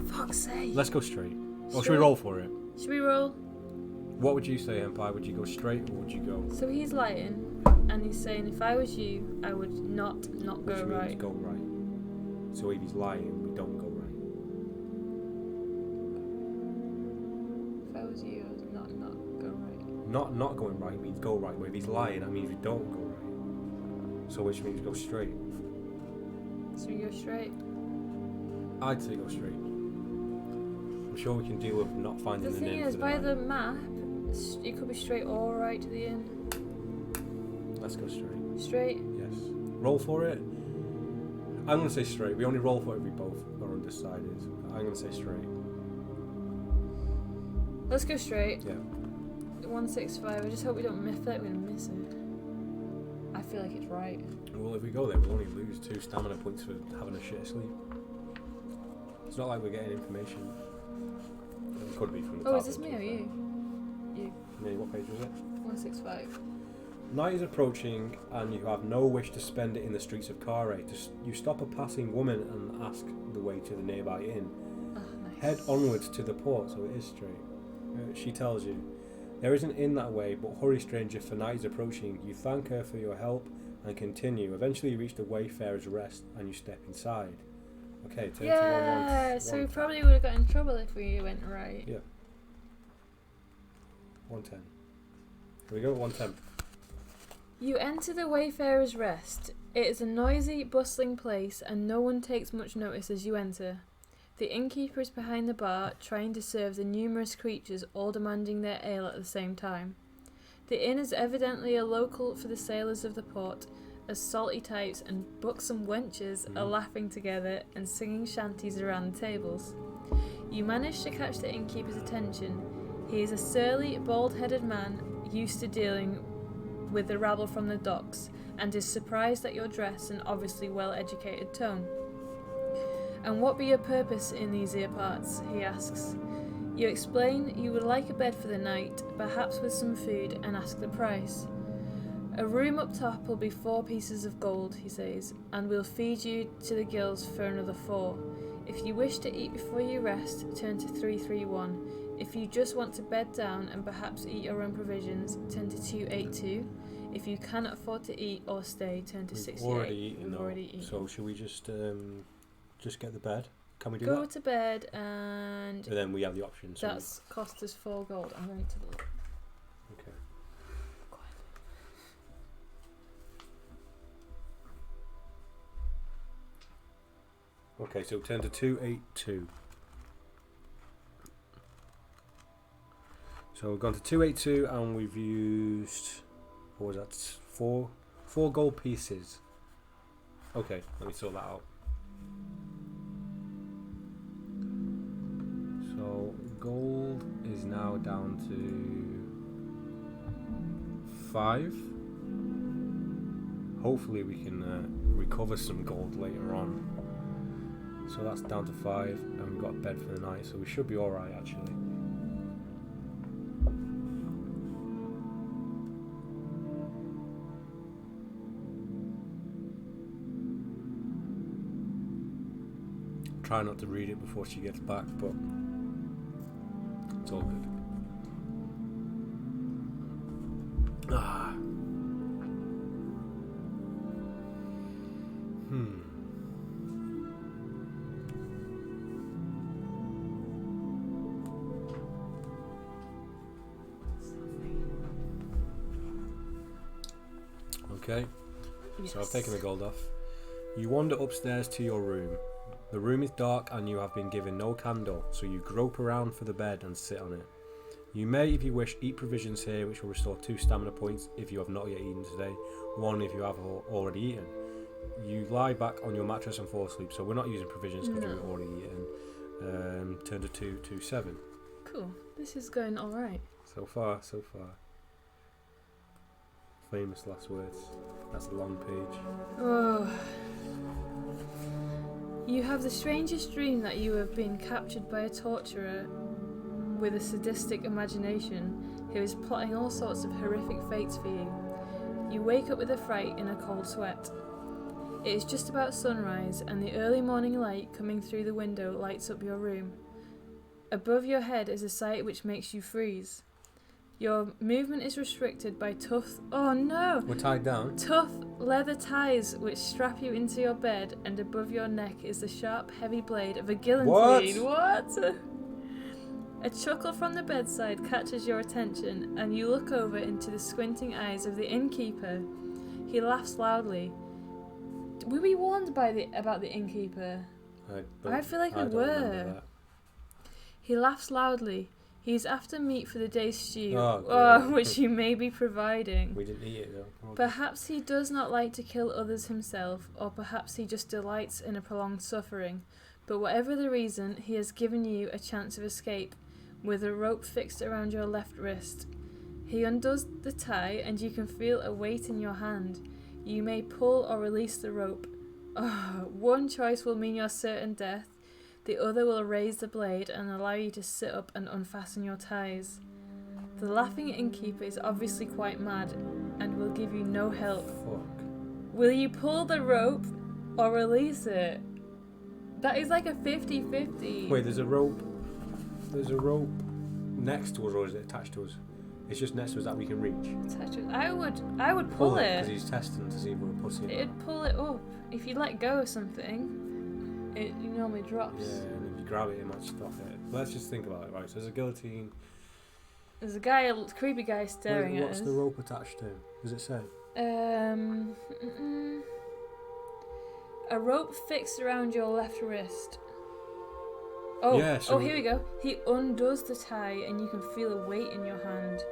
Fuck's sake. Let's go straight. Oh, should we roll for it? Should we roll? What would you say, Empire? Would you go straight or would you go? So he's lying, and he's saying if I was you, I would not go Which right. means go right. So if he's lying, we don't go right. If I was you, I would not go right. Not going right means go right. But if he's lying, that means we don't go right. So which means go straight. So we go straight. I'd say go straight. I'm sure we can deal with not finding The the thing name is, for by the the night. map, it could be straight or right to the inn. Let's go straight. Straight. Yes. Roll for it. I'm going to say straight. We only roll for it if we both are undecided. I'm going to say straight. Let's go straight. Yeah. 165. I just hope we don't miss it. We're going to miss it. I feel like it's right. Well, if we go there, we'll only lose 2 stamina points for having a shit sleep. It's not like we're getting information. It could be from the Oh, top. is this me or you? You. Me, what page was it? 165. Night is approaching, and you have no wish to spend it in the streets of Khare. You stop a passing woman and ask the way to the nearby inn. Oh, nice. Head onwards to the port, so it is straight. She tells you, there is an inn that way, but hurry, stranger, for night is approaching. You thank her for your help and continue. Eventually, you reach the Wayfarer's Rest, and you step inside. Okay, turn to Yeah, so we probably would have got in trouble if we went right. Yeah. 110. Here we go, 110. You enter the Wayfarer's Rest. It is a noisy, bustling place, and no one takes much notice as you enter. The innkeeper is behind the bar, trying to serve the numerous creatures, all demanding their ale at the same time. The inn is evidently a local for the sailors of the port, as salty types and buxom wenches are laughing together and singing shanties around the tables. You manage to catch the innkeeper's attention. He is a surly, bald-headed man used to dealing with the rabble from the docks, and is surprised at your dress and obviously well-educated tone. And what be your purpose in these here parts? He asks. You explain you would like a bed for the night, perhaps with some food, and ask the price. A room up top will be 4 pieces of gold, he says, and we'll feed you to the gills for another 4. If you wish to eat before you rest, turn to 331. If you just want to bed down and perhaps eat your own provisions, turn to 282. If you cannot afford to eat or stay, turn to 68. We've already eaten. So should we just get the bed? Can we do that? Go to bed and then we have the option. So that's cost us 4 gold. I'm going to look. Okay. Okay, so turn to 282. So we've gone to 282 and we've used, what was that, 4 gold pieces. Okay, let me sort that out. So gold is now down to 5. Hopefully we can recover some gold later on. So that's down to 5 and we've got a bed for the night, so we should be alright actually. Try not to read it before she gets back, but It's all good. Ah. Okay, Yes. so I've taken the gold off. You wander upstairs to your room. The room is dark and you have been given no candle, so you grope around for the bed and sit on it. You may, if you wish, eat provisions here, which will restore 2 stamina points if you have not yet eaten today, 1 if you have already eaten. You lie back on your mattress and fall asleep, so we're not using provisions because we've already eaten. Turn to 2 to 7. Cool. This is going alright. So far. Famous last words. That's a long page. Oh. You have the strangest dream that you have been captured by a torturer with a sadistic imagination who is plotting all sorts of horrific fates for you. You wake up with a fright in a cold sweat. It is just about sunrise and the early morning light coming through the window lights up your room. Above your head is a sight which makes you freeze. Your movement is restricted by tough... Oh no! We're tied down. Tough leather ties which strap you into your bed, and above your neck is the sharp, heavy blade of a guillotine. What? A chuckle from the bedside catches your attention, and you look over into the squinting eyes of the innkeeper. He laughs loudly. Were we warned about the innkeeper? I feel like we were. He laughs loudly. He's after meat for the day's stew, which you may be providing. We didn't eat it though. Perhaps he does not like to kill others himself, or perhaps he just delights in a prolonged suffering. But whatever the reason, he has given you a chance of escape, with a rope fixed around your left wrist. He undoes the tie, and you can feel a weight in your hand. You may pull or release the rope. One choice will mean your certain death. The other will raise the blade and allow you to sit up and unfasten your ties. The laughing innkeeper is obviously quite mad and will give you no help. Fuck. Will you pull the rope or release it? That is like a 50-50. Wait, there's a rope next to us, or is it attached to us? It's just next to us that we can reach. Attached to it. I would pull it. Because he's testing to see if we're a pussy. It'd pull it up. If you let go of something, it normally drops. Yeah, and if you grab it, it might stop it. Let's just think about it, right? So there's a guillotine. There's a creepy guy staring at us. What's the rope attached to? Does it say? A rope fixed around your left wrist. Oh, yeah, so here we go. He undoes the tie and you can feel a weight in your hand.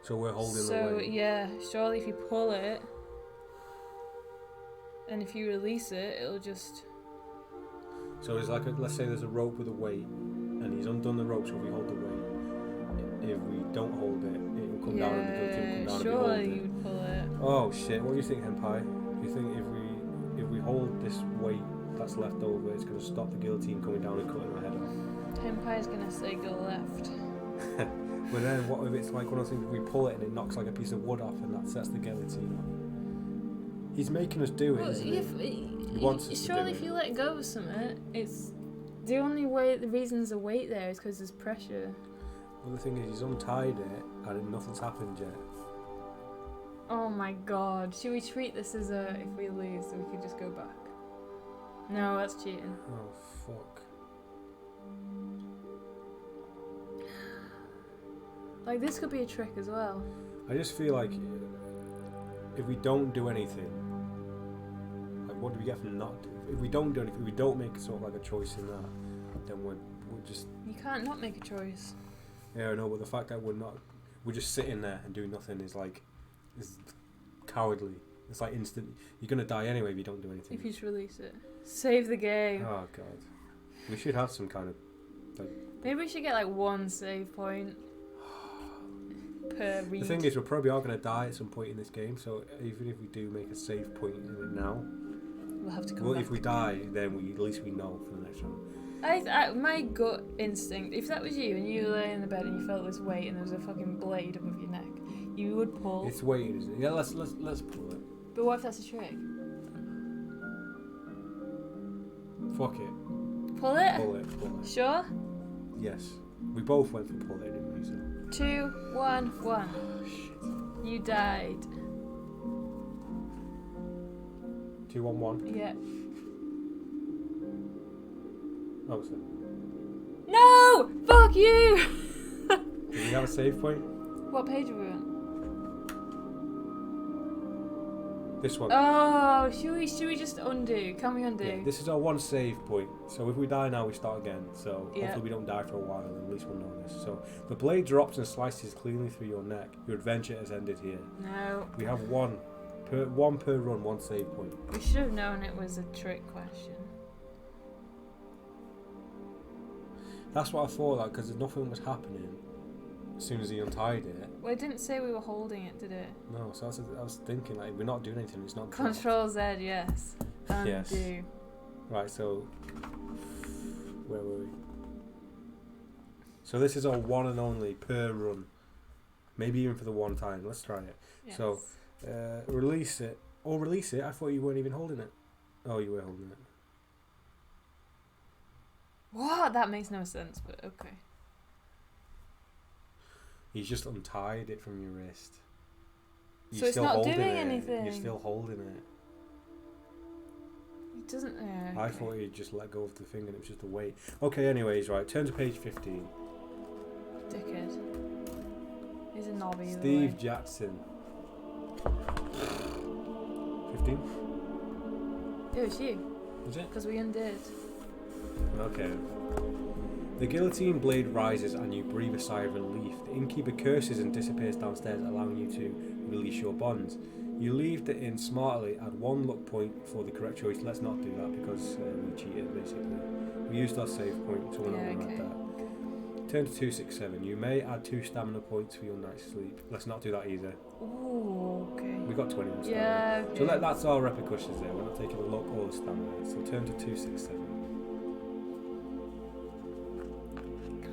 So we're holding the So, weight. yeah, surely if you pull it, and if you release it, it'll just... So it's like, let's say there's a rope with a weight, and he's undone the rope, so we hold the weight. If we don't hold it, it will come down and the guillotine will come down surely and we you would pull it. Oh shit, what do you think, Henpai? Do you think if we hold this weight that's left over, it's going to stop the guillotine coming down and cutting our head off? Henpai's gonna say go left. But then what if it's like one of those things, we pull it and it knocks like a piece of wood off and that sets the guillotine off? He's making us do it, isn't he? He wants us to do surely it. if you let go of something, it's... The only way, the reason there's a weight there is because there's pressure. Well, the thing is, he's untied it and nothing's happened yet. Oh my god. Should we treat this as a... If we lose, we can just go back? No, that's cheating. Oh, fuck. Like, this could be a trick as well. I just feel like if we don't do anything, like what do we get from not doing? If we don't do anything, if we don't make sort of like a choice in that, then we're just... You can't not make a choice. Yeah, I know, but the fact that we're just sitting there and doing nothing is cowardly. It's like instant. You're gonna die anyway if you don't do anything. If you just release it. Save the game. Oh god. We should have some kind of Maybe we should get like one save point per read. The thing is, we probably are gonna die at some point in this game. So even if we do make a save point in it now, we'll have to come back. If we die, then at least we know for the next one. My gut instinct, if that was you and you lay in the bed and you felt this weight and there was a fucking blade above your neck, you would pull. It's weighted, isn't it? Yeah, let's pull it. But what if that's a trick? Fuck it. Pull it? Pull it. Sure? Yes. We both went for pull it, didn't we? So. 2, 1, 1. Oh, shit. You died. 2, 1, 1. Yeah. Oh, what's that? No! Fuck you! Do we have a save point? What page are we on? This one. Oh, should we just undo? Can we undo? Yeah, this is our one save point. So if we die now, we start again. So Yeah. hopefully we don't die for a while, and at least we'll know this. So the blade drops and slices cleanly through your neck. Your adventure has ended here. No. We have one per run, one save point. We should have known it was a trick question. That's what I thought, like, because nothing was happening as soon as he untied it. Well, it didn't say we were holding it, did it? No, so I was thinking, like, we're not doing anything. It's not dropped. Control Z, yes. Undo. Yes. Right, so where were we? So this is our one and only per run. Maybe even for the one time. Let's try it. Yes. So release it. Or release it. I thought you weren't even holding it. Oh, you were holding it. What? That makes no sense, but okay. He's just untied it from your wrist. So it's not doing it. anything. You're still holding it. It doesn't. Okay. I thought he'd just let go of the thing and it was just a weight. Okay, anyways, right. Turn to page 15. Dickhead. He's a knobby. either Steve way. Jackson. 15? It was you, Is it? because we undid. Okay. The guillotine blade rises and you breathe a sigh of relief. The innkeeper curses and disappears downstairs, allowing you to release your bonds. You leave the inn smartly, add one luck point for the correct choice. Let's not do that because we cheated, basically. We used our save point, so we're not going to add that. Turn to 267. You may add 2 stamina points for your night's sleep. Let's not do that either. Ooh, okay. We got 21 stamina. Yeah, okay. So that's our repercussions there. We're not taking the luck or the stamina. So turn to 267.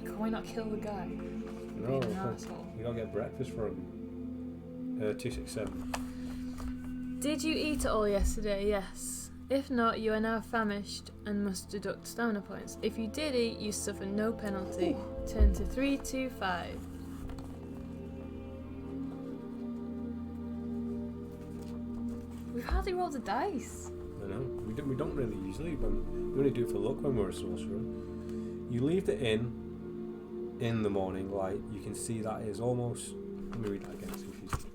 Can we not kill the guy? No, Being an asshole. we gotta get breakfast for him. 267. Did you eat it all yesterday? Yes. If not, you are now famished and must deduct stamina points. If you did eat, you suffer no penalty. Turn to 325. We've hardly rolled a dice. I know. We don't really usually, but we only do it for luck when we're a sorcerer. You leave the inn in the morning light. You can see that is almost. Let me read that again. See if you see.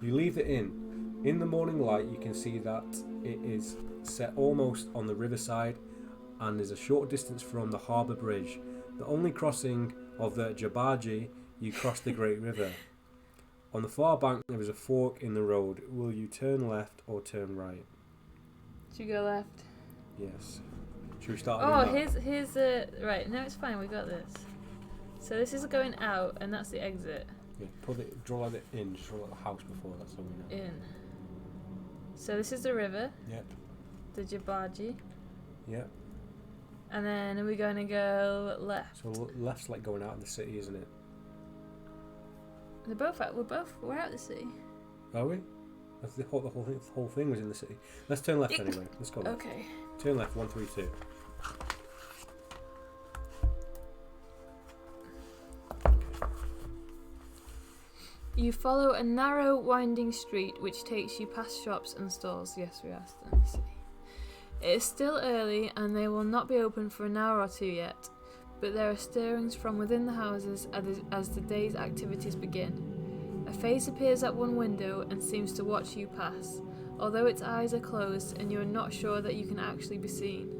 You leave the inn in the morning light. You can see that it is set almost on the riverside and is a short distance from the harbour bridge. The only crossing of the Jabaji, you cross the Great River. On the far bank there is a fork in the road. Will you turn left or turn right? Should we go left? Yes. Should we start? Oh, doing that? here's right. No, it's fine. We got this. So this is going out, and that's the exit. Yeah, draw like the in, just draw like the house before that, so we know. In. So this is the river. Yep. The Jabaji. Yep. And then are we going to go left? So left's like going out of the city, isn't it? They're both out. We're out of the city. Are we? That's the whole thing was in the city. Let's turn left anyway. Let's go left. Okay. Turn left, 132. You follow a narrow, winding street which takes you past shops and stores. Yes, we are still in the city. It is still early and they will not be open for an hour or two yet, but there are stirrings from within the houses as the day's activities begin. A face appears at one window and seems to watch you pass, although its eyes are closed and you are not sure that you can actually be seen.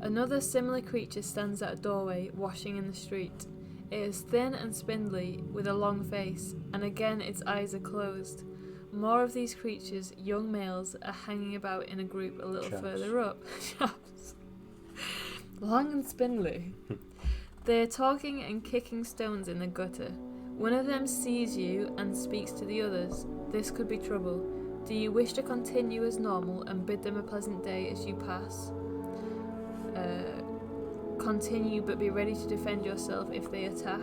Another similar creature stands at a doorway, washing in the street. It is thin and spindly, with a long face, and again its eyes are closed. More of these creatures, young males, are hanging about in a group a little Chaps. further up. Chaps. Long and spindly. They are talking and kicking stones in the gutter. One of them sees you and speaks to the others. This could be trouble. Do you wish to continue as normal and bid them a pleasant day as you pass? Continue, but be ready to defend yourself if they attack.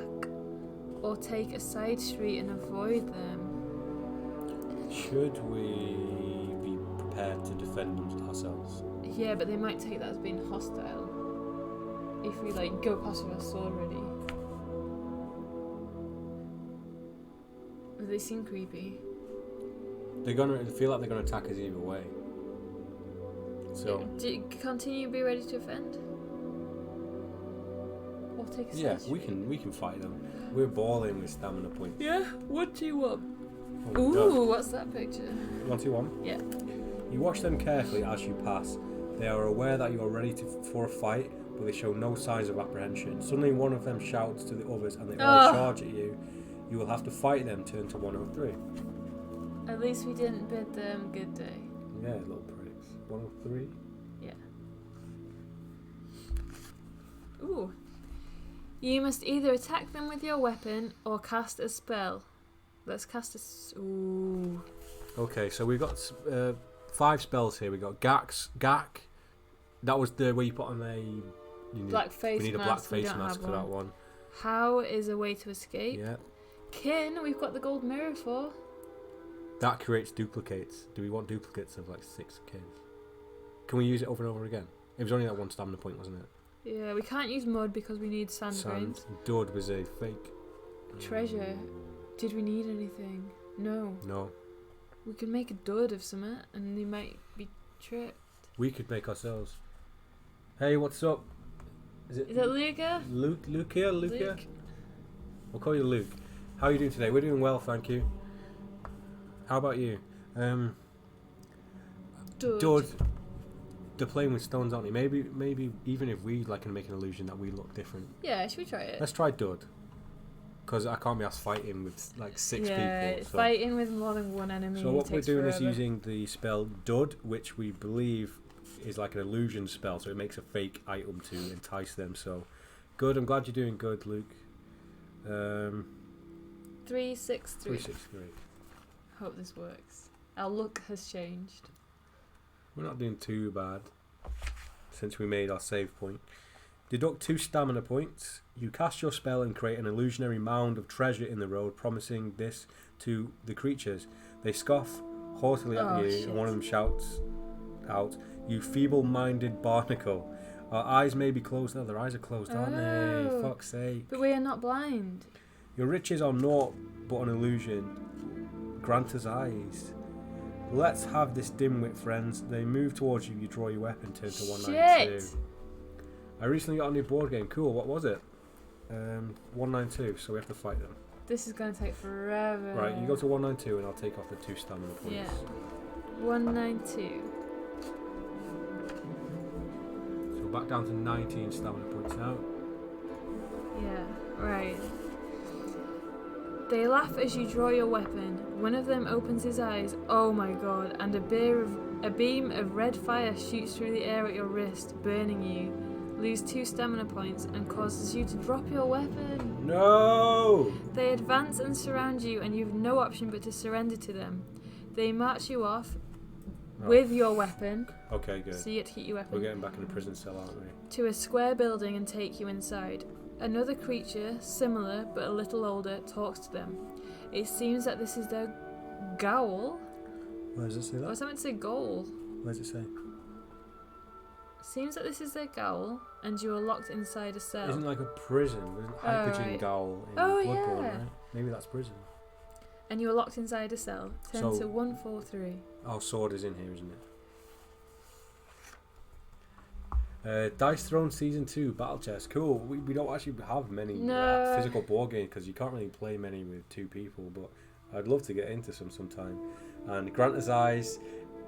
Or take a side street and avoid them. Should we be prepared to defend ourselves? Yeah, but they might take that as being hostile. if we like go past with our sword ready. They seem creepy. They're gonna feel like they're gonna attack us either way. So Continue be ready to offend. Or take a yeah, search. we can fight them. We're balling with stamina points. Yeah. 1, 2, 1. Oh, Ooh, no. what's that picture? 1, 2, 1. Yeah. You watch them carefully as you pass. They are aware that you are ready for a fight, but they show no signs of apprehension. Suddenly one of them shouts to the others and they all charge at you. You will have to fight them. Turn to 103. At least we didn't bid them good day. Yeah, little pricks. 103. Yeah. Ooh. You must either attack them with your weapon or cast a spell. Let's cast a... Ooh. Okay, so we've got 5 spells here. We got Gak. That was the way you put on a... Black face we need a black face mask for that one. How is a way to escape? Yeah. Kin, we've got the gold mirror for. That creates duplicates. Do we want duplicates of like 6 kins? Can we use it over and over again? It was only that 1 stamina point, wasn't it? Yeah, we can't use mud because we need sand grains. Dud was a fake. Treasure. Did we need anything? No. No. We could make a dud of something and they might be tripped. We could make ourselves. Hey, what's up? Is that Luca? Luke here? Luke here? Luke. We'll call you Luke. How are you doing today? We're doing well, thank you. How about you? Dud. They're playing with stones, aren't they? Maybe even if we can make an illusion that we look different. Yeah, should we try it? Let's try Dud. Because I can't be asked fighting with like 6 people. Yeah, So. fighting with more than one enemy. So what we're doing forever. is using the spell Dud, which we believe is like an illusion spell, so it makes a fake item to entice them. So good. I'm glad you're doing good, Luke. 363. 363. Hope this works. Our look has changed. We're not doing too bad since we made our save point. Deduct 2 stamina points. You cast your spell and create an illusionary mound of treasure in the road, promising this to the creatures. They scoff haughtily at you, shit. and one of them shouts out, "You feeble-minded barnacle." Our eyes may be closed. No, their eyes are closed, aren't they? Fuck's sake. But we are not blind. Your riches are naught but an illusion. Grant us eyes. Let's have this dimwit, friends. They move towards you. You draw your weapon. Turn to 192. Shit. I recently got a new board game. Cool. What was it? 192. So we have to fight them. This is going to take forever. Right. You go to 192, and I'll take off the 2 stamina points. Yeah. 192. So back down to 19 stamina points now. Yeah. Right. They laugh as you draw your weapon. One of them opens his eyes. Oh my god! And a beam of red fire shoots through the air at your wrist, burning you. Lose 2 stamina points and causes you to drop your weapon. No! They advance and surround you, and you have no option but to surrender to them. They march you off with your weapon. Okay, good. So you get to keep your weapon. We're getting back in the prison cell, aren't we? To a square building and take you inside. Another creature, similar but a little older, talks to them. It seems that this is their goal. Where does it say Or that? something to say goal. Where does it say? Seems that this is their goal, and you are locked inside a cell. Isn't it like a prison? Isn't hydrogen right. Gaol in Oh, Bloodborne, yeah. right? Maybe that's prison. And you are locked inside a cell. Turn So- to 143. Oh, sword is in here, isn't it? Dice Throne Season 2 Battle Chest. Cool. We don't actually have many No. physical board games because you can't really play many with 2 people, but I'd love to get into some sometime. And Granta's Eyes.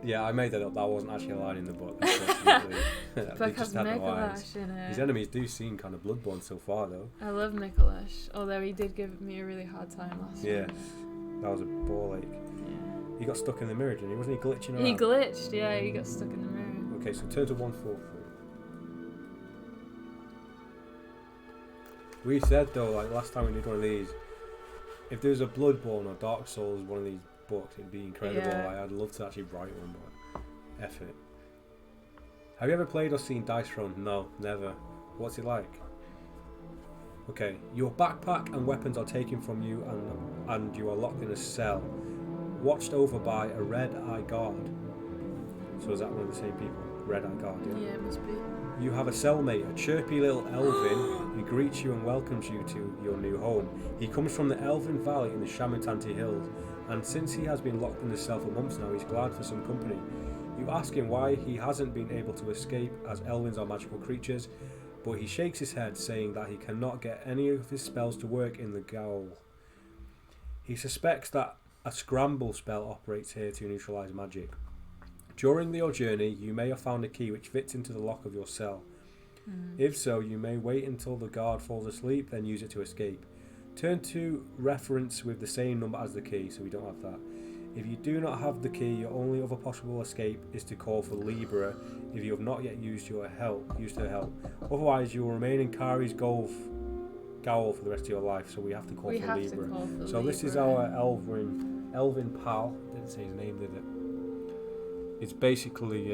Yeah, I made that up. That wasn't actually a line in the book. Unfortunately. They Book has just had the lines. Mikolash in These it. enemies do seem kind of Bloodborne so far, though. I love Mikolash, although he did give me a really hard time last Yeah, time. that was a ball ache. Yeah. He got stuck in the mirror, didn't he? Wasn't he glitching around? He glitched, yeah, he got stuck in the mirror. Okay, so turn to 143. We said though, like last time we did one of these, if there's a Bloodborne or Dark Souls one of these books, it'd be incredible. Yeah. Like, I'd love to actually write one, but F it. Have you ever played or seen Dice Throne? No, never. What's it like? Okay, your backpack and weapons are taken from you, and you are locked in a cell, watched over by a red-eye guard. So is that one of the same people? red-eyed guardian. Yeah, it must be. You have a cellmate, a chirpy little elven who greets you and welcomes you to your new home. He comes from the Elven Valley in the Shamutanti Hills, and since he has been locked in his cell for months now, he's glad for some company. You ask him why he hasn't been able to escape, as elvens are magical creatures, but he shakes his head, saying that he cannot get any of his spells to work in the gaol. He suspects that a scramble spell operates here to neutralise magic. During your journey, you may have found a key which fits into the lock of your cell. If so, you may wait until the guard falls asleep, then use it to escape. Turn to reference with the same number as the key, so we don't have that. If you do not have the key, your only other possible escape is to call for Libra if you have not yet used her help. Otherwise, you will remain in Khare's gaol for the rest of your life, so we have to call for Libra. So this is our elven pal. Didn't say his name, did it? It's basically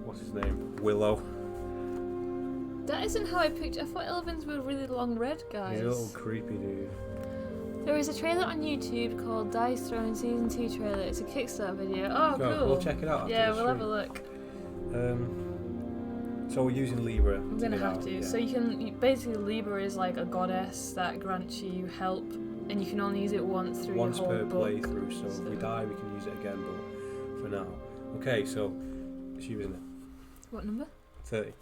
what's his name? Willow. That isn't how I pictured. I thought elvens were really long red guys. He's a little creepy dude. There is a trailer on YouTube called Dice Throne Season 2 trailer. It's a Kickstarter video. Oh, cool. We'll check it out. Yeah, we'll have a look. So we're using Libra. I'm gonna have to. Yeah. So basically Libra is like a goddess that grants you help, and you can only use it once through your whole per book. playthrough. So if we die, we can use it again. But for now, okay. So it's you, isn't it? What number? 30.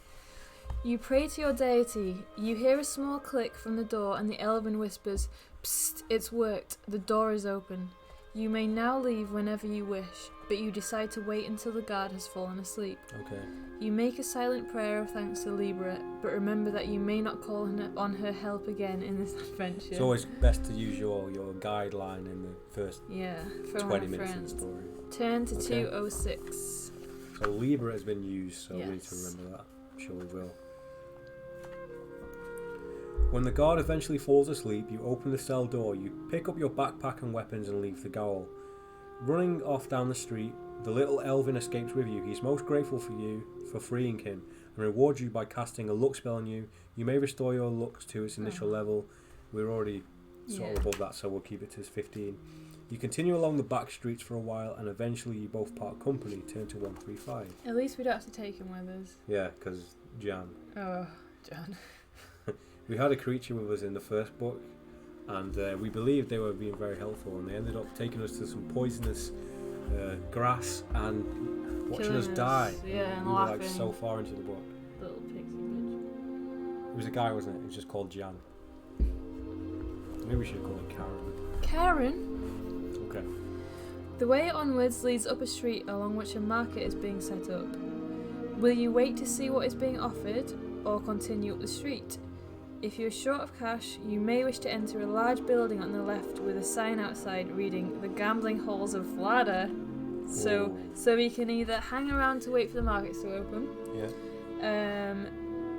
You pray to your deity. You hear a small click from the door, and the elven whispers, "Psst, it's worked. The door is open. You may now leave whenever you wish, but you decide to wait until the guard has fallen asleep. Okay. You make a silent prayer of thanks to Libra, but remember that you may not call on her help again in this adventure." It's always best to use your guideline in the first 20 minutes of the story. Turn to 206. So Libra has been used, so yes. we need to remember that. I'm sure we will. When the guard eventually falls asleep, you open the cell door, you pick up your backpack and weapons and leave the gaol. Running off down the street, the little elven escapes with you. He's most grateful for you for freeing him and rewards you by casting a luck spell on you. You may restore your luck to its initial level. We're already sort of above that, so we'll keep it to 15. You continue along the back streets for a while, and eventually you both part company. Turn to 135. At least we don't have to take him with us. Yeah, because Jan. Oh, Jan. We had a creature with us in the first book, and we believed they were being very helpful, and they ended up taking us to some poisonous grass and watching us die. Yeah, and we laughing. were like so far into the book. Little pixie bitch. It was a guy, wasn't it? It was just called Jan. Maybe we should call it Karen. Karen? Okay. The way onwards leads up a street along which a market is being set up. Will you wait to see what is being offered, or continue up the street? If you're short of cash, you may wish to enter a large building on the left with a sign outside reading "The Gambling Halls of Vlada." So we can either hang around to wait for the markets to open. Yeah.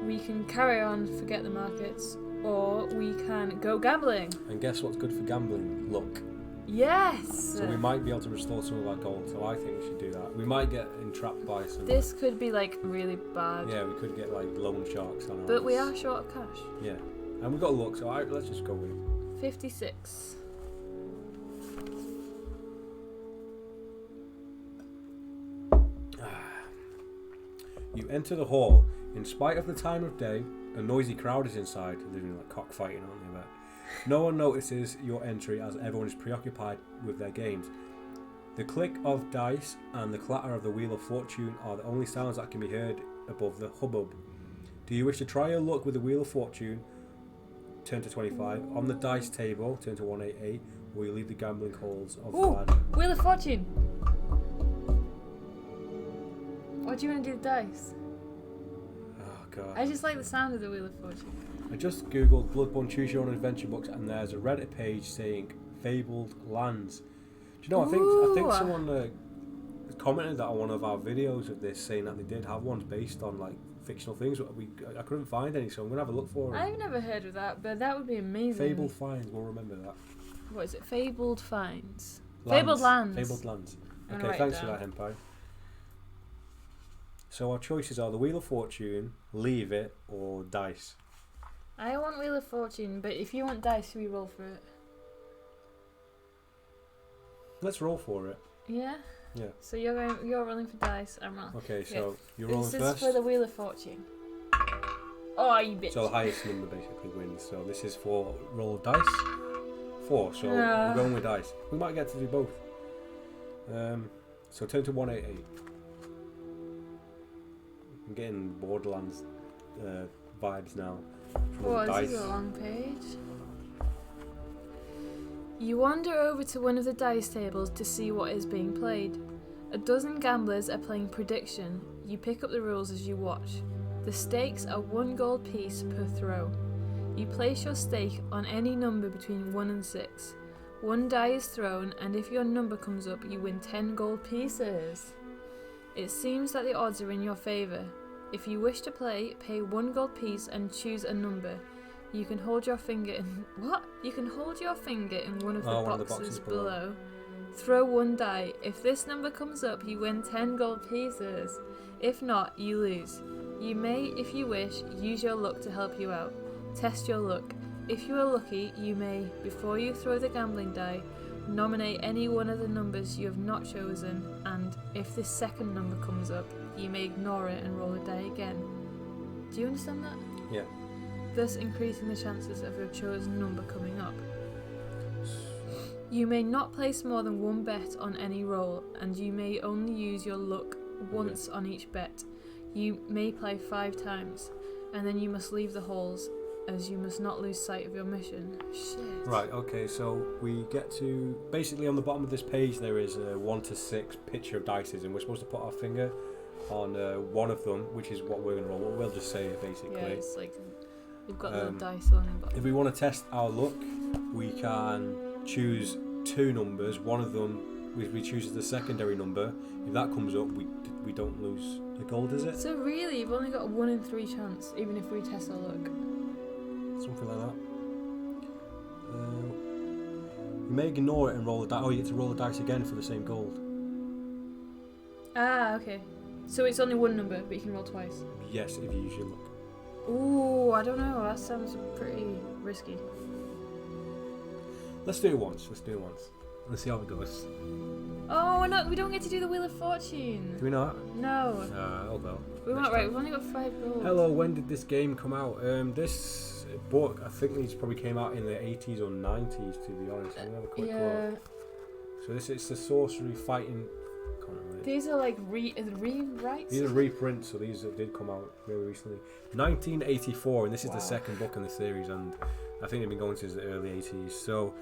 We can carry on, forget the markets, or we can go gambling. And guess what's good for gambling? Luck. Yes! So we might be able to restore some of our gold, so I think we should do that. We might get entrapped by some... This could be like really bad. Yeah, we could get like loan sharks on our But we are short of cash. Yeah. And we've got luck, so let's just go with it. 56. You enter the hall. In spite of the time of day, a noisy crowd is inside. They're doing like cockfighting, aren't they? But no one notices your entry as everyone is preoccupied with their games. The click of dice and the clatter of the Wheel of Fortune are the only sounds that can be heard above the hubbub. Do you wish to try your luck with the Wheel of Fortune? Turn to 25. On the dice table, turn to 188. Or you leave the gambling halls of Vlad. Wheel of Fortune! What do you want to do with dice? Oh god. I just like the sound of the Wheel of Fortune. I just googled Bloodborne Choose Your Own Adventure books, and there's a Reddit page saying Fabled Lands. Do you know? I think someone commented that on one of our videos of this, saying that they did have ones based on like fictional things. But I couldn't find any, so I'm gonna have a look for it. I've never heard of that, but that would be amazing. Fabled Finds. We'll remember that. What is it? Fabled Finds. Lands. Fabled Lands. Fabled Lands. Okay, thanks for that, Henpai. So our choices are the Wheel of Fortune, Leave It, or Dice. I want Wheel of Fortune, but if you want dice, we roll for it. Let's roll for it. Yeah? Yeah. So you're rolling for dice. I'm rolling. Okay, so you're rolling This first. is for the Wheel of Fortune. Oh, you bitch. So the highest number basically wins. So this is for roll of dice. 4. So we're going with dice. We might get to do both. So turn to 188. I'm getting Borderlands vibes now. Oh, this is a long page. You wander over to one of the dice tables to see what is being played. A dozen gamblers are playing prediction. You pick up the rules as you watch. The stakes are 1 gold piece per throw. You place your stake on any number between 1 and 6. 1 die is thrown, and if your number comes up, you win 10 gold pieces. It seems that the odds are in your favour. If you wish to play, pay 1 gold piece and choose a number. You can hold your finger in... What? You can hold your finger in one of the boxes below. Throw 1 die. If this number comes up, you win 10 gold pieces. If not, you lose. You may, if you wish, use your luck to help you out. Test your luck. If you are lucky, you may, before you throw the gambling die, nominate any one of the numbers you have not chosen, and if this second number comes up, you may ignore it and roll a die again. Do you understand that? Yeah. Thus increasing the chances of your chosen number coming up. You may not place more than 1 bet on any roll, and you may only use your luck once on each bet. You may play 5 times, and then you must leave the halls, as you must not lose sight of your mission. Shit. Right, okay, so we get to... Basically on the bottom of this page there is a 1 to 6 picture of dices, and we're supposed to put our finger on one of them, which is what we're going to roll. We'll just say it basically. Yeah, it's like... We've got little dice on the bottom. If we want to test our luck, we can choose 2 numbers. One of them we choose as the secondary number. If that comes up, we don't lose the gold, is it? So really, you've only got a 1 in 3 chance, even if we test our luck. Something like that. You may ignore it and roll the dice. Oh, you get to roll the dice again for the same gold. Ah, okay. So it's only 1 number, but you can roll twice. Yes, if you use your luck. Ooh, I don't know. That sounds pretty risky. Let's do it once. Let's see how it goes. Oh, no, we don't get to do the Wheel of Fortune. Do we not? No. Oh well. We went right. We've only got 5 gold. Hello. When did this game come out? This book, I think these probably came out in the 80s or 90s. To be honest, I'm gonna have a quick look. So this is the Sorcery Fighting. These are like rewrites? These are reprints, so these did come out very recently. 1984, and this is the second book in the series, and I think they've been going since the early 80s. So,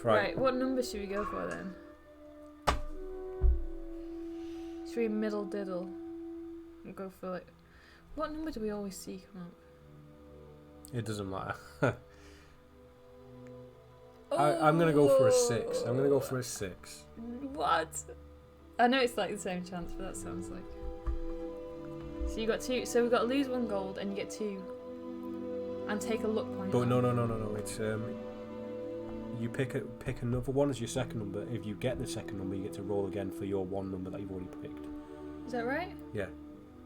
right, what number should we go for then? Should we middle diddle? And go for like... What number do we always see come up? It doesn't matter. I'm going to go for a 6. I'm going to go for a 6. What? I know it's like the same chance, but that sounds like... So you got 2, so we've got to lose 1 gold and you get 2. And take a luck point. But no. It's you pick another one as your second number. If you get the second number, you get to roll again for your 1 number that you've already picked. Is that right? Yeah.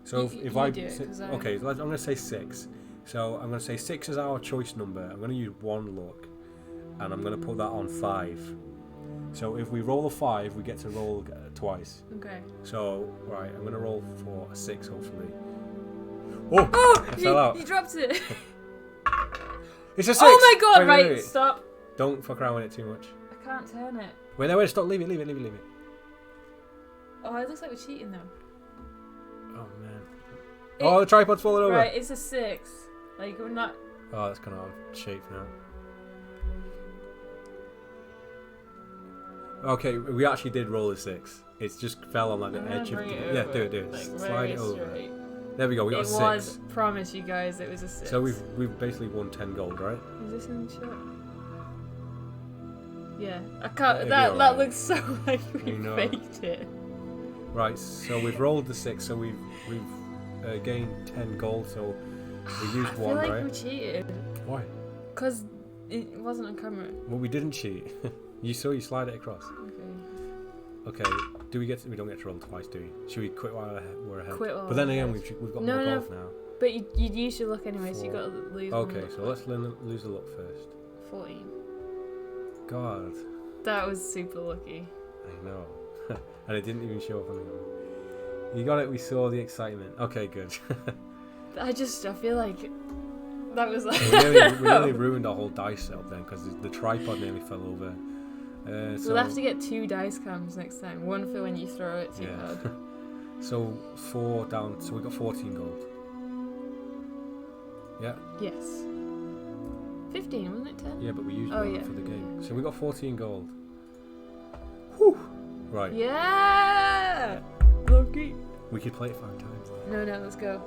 So if I do it, okay, I'm going to say 6. So I'm going to say 6 is our choice number. I'm going to use 1 luck, and I'm going to put that on 5. So if we roll a 5, we get to roll twice. Okay. So, right, I'm going to roll for a 6, hopefully. Oh! I fell out. You dropped it. It's a 6! Oh my god, wait. Stop. Don't fuck around with it too much. I can't turn it. Wait, stop. Leave it. Oh, it looks like we're cheating though. Oh, man. The tripod's falling over. Right, it's a 6. Like, we're not... Oh, that's kind of out of shape now. Okay, we actually did roll a 6. It just fell on like the edge of the... Yeah, do it. Like, slide it over. Straight. There we go, we got a 6. It was, promise you guys, it was a 6. So we've basically won 10 gold, right? Is this in the shot? Yeah. I can't... That That looks so like we faked it. Right, so we've rolled the 6, so we've gained 10 gold, so we used 1, right? I feel like we cheated. Why? Because it wasn't on camera. Well, we didn't cheat. You slide it across. Okay. We don't get to roll twice, do we? Should we quit while we're ahead? But then again, we've got more gold now. But you'd use your luck anyway, so you got to lose. Okay, so let's lose the luck first. 14. God. That was super lucky. I know. And it didn't even show up on the camera. You got it. We saw the excitement. Okay, good. I feel like that was like... we nearly ruined our whole dice setup then because the tripod nearly fell over. We'll have to get 2 dice cams next time. One for when you throw it too hard. So 4 down. So we got 14 gold. Yeah. Yes. 15, wasn't it 10? Yeah, but we used one for the game. So we got 14 gold. Whew. Right. Yeah! Lucky. We could play it 5 times. No, let's go.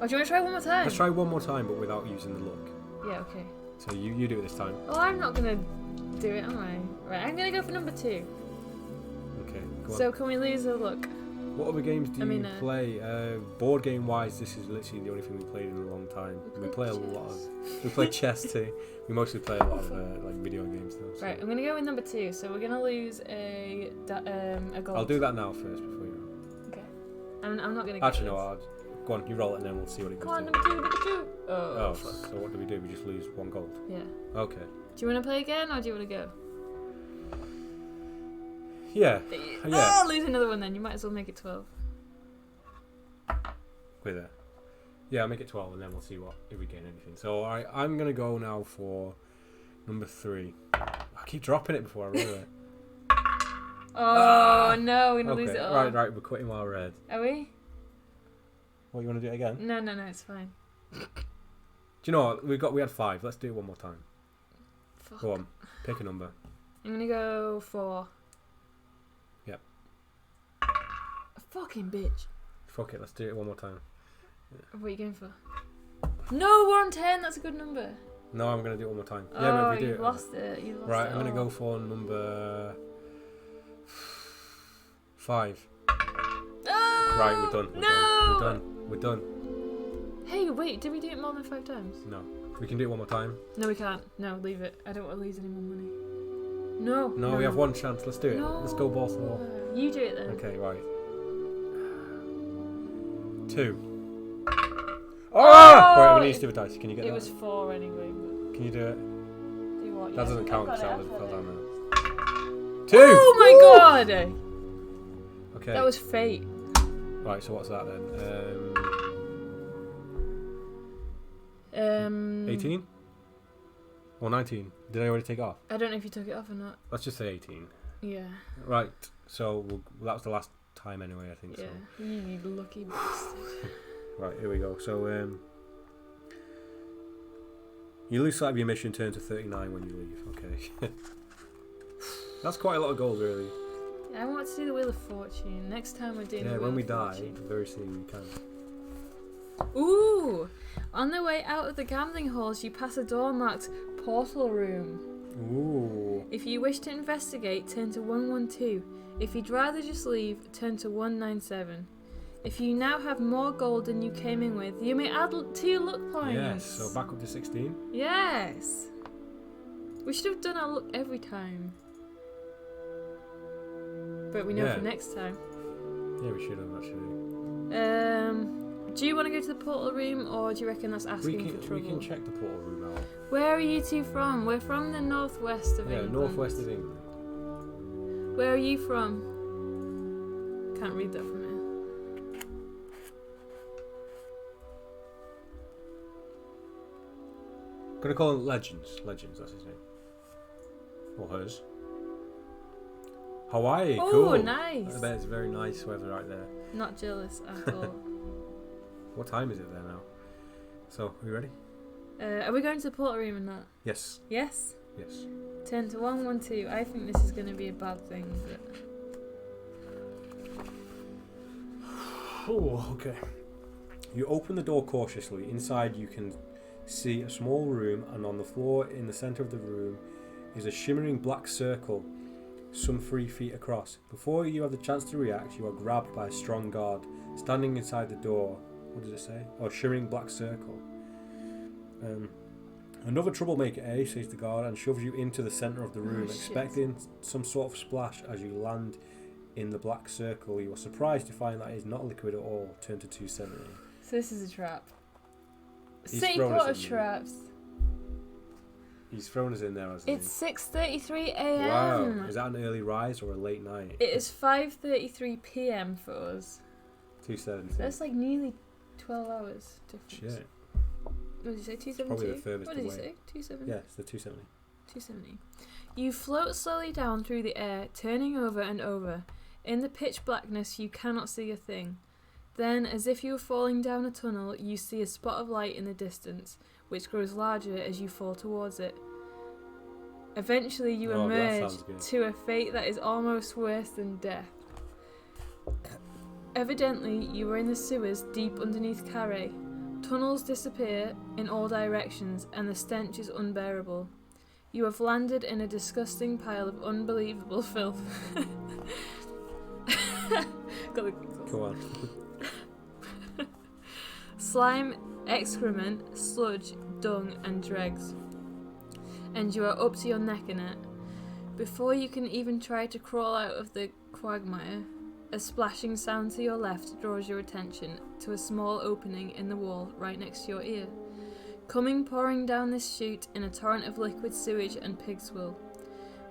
Oh, do you want to try one more time? Let's try one more time, but without using the luck. Yeah, okay. So you do it this time. Oh, I'm not going to do it, am I? Right, I'm going to go for number 2. Okay, go on. So can we lose a look? What other games do you play? Board game wise, this is literally the only thing we played in a long time. We play a lot of. We play chess too. We mostly play a lot of like video games though. So. Right, I'm gonna go with number 2. So we're gonna lose a gold. I'll do that now first before you. Okay. I'm not gonna. Actually, no. Go on, you roll it and then we'll see what it goes. Come on, to. number 2. Oh. So what do? We just lose 1 gold. Yeah. Okay. Do you want to play again or do you want to go? Yeah. Oh, lose another one then. You might as well make it 12. With it. Yeah, I'll make it 12 and then we'll see if we gain anything. So I'm gonna go now for number 3. I keep dropping it before I roll it. Oh no, we're gonna lose it all. Right, we're quitting while we're ahead. Are we? What, you wanna do it again? No, it's fine. Do you know what? We had 5. Let's do it one more time. Fuck. Go on, pick a number. I'm gonna go 4. Yep. A fucking bitch. Fuck it, let's do it one more time. What are you going for? No, we're on 10. That's a good number. No, I'm gonna do it one more time. Oh, yeah, but we do you've lost it. You lost right, it I'm gonna all. go for number 5. Oh, Right, we're done. No! We're done. Hey, wait, did we do it more than 5 times? No. We can do it one more time. No, we can't. No, leave it. I don't want to lose any more money. No. No, we have 1 chance. Let's do it. No. Let's go balls to the wall. You do it then. Okay, right. 2. Oh! Wait, we need to do a dice. Can you get that? It was 4 anyway. But Can you do it? do what? That Yeah. doesn't count because I've that got fell it. down there. 2! Oh my god! Okay. That was fate. Right, so what's that then? 18? Or 19? Did I already take it off? I don't know if you took it off or not. Let's just say 18. Yeah. Right, so that was the last time anyway, I think Yeah. so. You lucky bastard. Right, here we go. So, you lose sight of your mission, turn to 39 when you leave. Okay. That's quite a lot of gold, really. I want to do the Wheel of Fortune. Next time we're doing the Yeah, Wheel when we of die, Fortune. very soon we can. Ooh! On the way out of the gambling halls, you pass a door marked Portal Room. Ooh. If you wish to investigate, turn to 112. If you'd rather just leave, turn to 197. If you now have more gold than you came in with, you may add 2 luck points. Yes, so back up to 16. Yes! We should have done our luck every time. But we know for next time. Yeah, we should have actually. Do you want to go to the portal room, or do you reckon that's asking for trouble? We can check the portal room out. Where are you two from? We're from the northwest of England. Yeah, northwest of England. Where are you from? Can't read that from here. Gonna call him Legends. Legends, that's his name. Or hers. Hawaii, Oh, cool. nice. I bet it's very nice weather right there. Not jealous at all. What time is it there now? So, are you ready? Are we going to the portal room and that? Yes. Yes? Yes. Turn to 112. I think this is going to be a bad thing, but... Oh, okay. You open the door cautiously. Inside you can see a small room, and on the floor in the centre of the room is a shimmering black circle some 3 feet across. Before you have the chance to react, you are grabbed by a strong guard standing inside the door. What does it say? Oh, shimmering black circle. Another troublemaker, eh? Says the guard, and shoves you into the centre of the room, expecting some sort of splash as you land in the black circle. You are surprised to find that it is not liquid at all. Turn to 270. So this is a trap. He's Cityport thrown us of in. traps. He's thrown us in there, hasn't It's 6:33 a.m. he? Wow. Is that an early rise or a late night? It is 5:33 p.m. for us. 270. That's like nearly 12 hours difference. Shit. What did you say? 272? Probably the furthest What did you away. say? 270? Yeah, it's the 270. 270. You float slowly down through the air, turning over and over. In the pitch blackness, you cannot see a thing. Then, as if you were falling down a tunnel, you see a spot of light in the distance, which grows larger as you fall towards it. Eventually, you Oh, that emerge sounds good. to a fate that is almost worse than death. Evidently, you are in the sewers deep underneath Khare. Tunnels disappear in all directions, and the stench is unbearable. You have landed in a disgusting pile of unbelievable filth. Got the giggles. Go on. Slime, excrement, sludge, dung, and dregs. And you are up to your neck in it. Before you can even try to crawl out of the quagmire, a splashing sound to your left draws your attention to a small opening in the wall right next to your ear. Coming pouring down this chute in a torrent of liquid sewage and pig swill.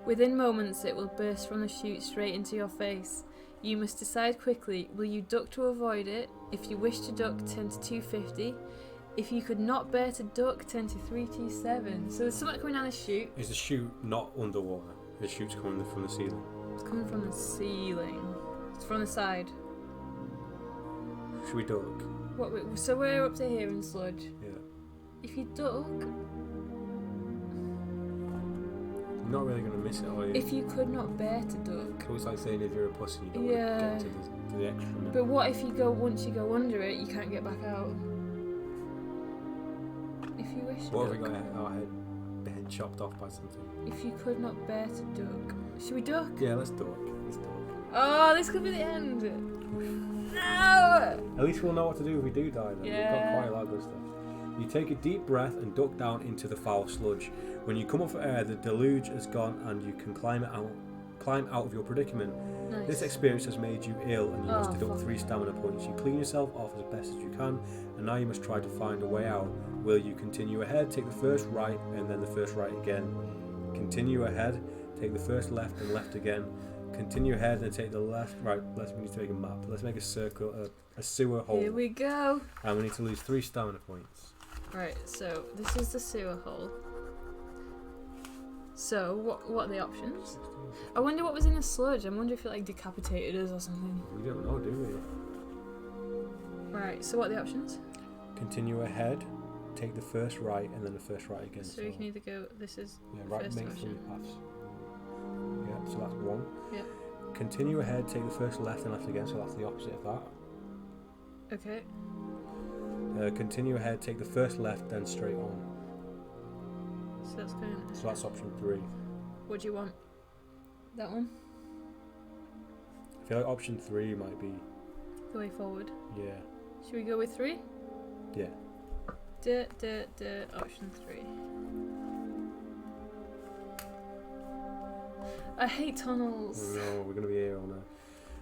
Within moments it will burst from the chute straight into your face. You must decide quickly, will you duck to avoid it? If you wish to duck, turn to 250. If you could not bear to duck, turn to 327. So there's something coming down this chute. Is the chute not underwater? The chute's coming from the ceiling. It's coming from the ceiling. It's from the side. Should we duck? So we're up to here in sludge. Yeah. If you duck, You're not really going to miss it, are you? if you could not bear to duck. So it's like saying if you're a pussy, you don't Yeah. want to get to the extra minute. But what if you go, once you go under it, you can't get back out? If you wish to What if we duck. got our head chopped off by something? If you could not bear to duck. Should we duck? Yeah, let's duck. Let's duck. Oh, this could be the end. No! At least we'll know what to do if we do die then. Yeah. We've got quite a lot of good stuff. You take a deep breath and duck down into the foul sludge. When you come up for air, the deluge has gone and you can climb out of your predicament. Nice. This experience has made you ill and you must Oh, deduct fuck. 3 stamina points. You clean yourself off as best as you can and now you must try to find a way out. Will you continue ahead, take the first right and then the first right again? Continue ahead, take the first left and left again. Continue ahead and take the left, right, we need to make a map. Let's make a circle, a sewer hole. Here we go. And we need to lose 3 stamina points. Right, so this is the sewer hole. So, what are the options? I wonder what was in the sludge. I wonder if it like decapitated us or something. We don't know, do we? Right, so what are the options? Continue ahead, take the first right and then the first right again. So we can either go, this is yeah, the right, first make 3 option. paths. Yeah, so that's 1. Yeah. Continue ahead, take the first left and left again, so that's the opposite of that. Okay. Continue ahead, take the first left, then straight on. So that's going. So that's option 3. What do you want? That one? I feel like option 3 might be, The way forward. yeah. Should we go with 3? Yeah. Option 3. I hate tunnels. Oh no, we're going to be here all night.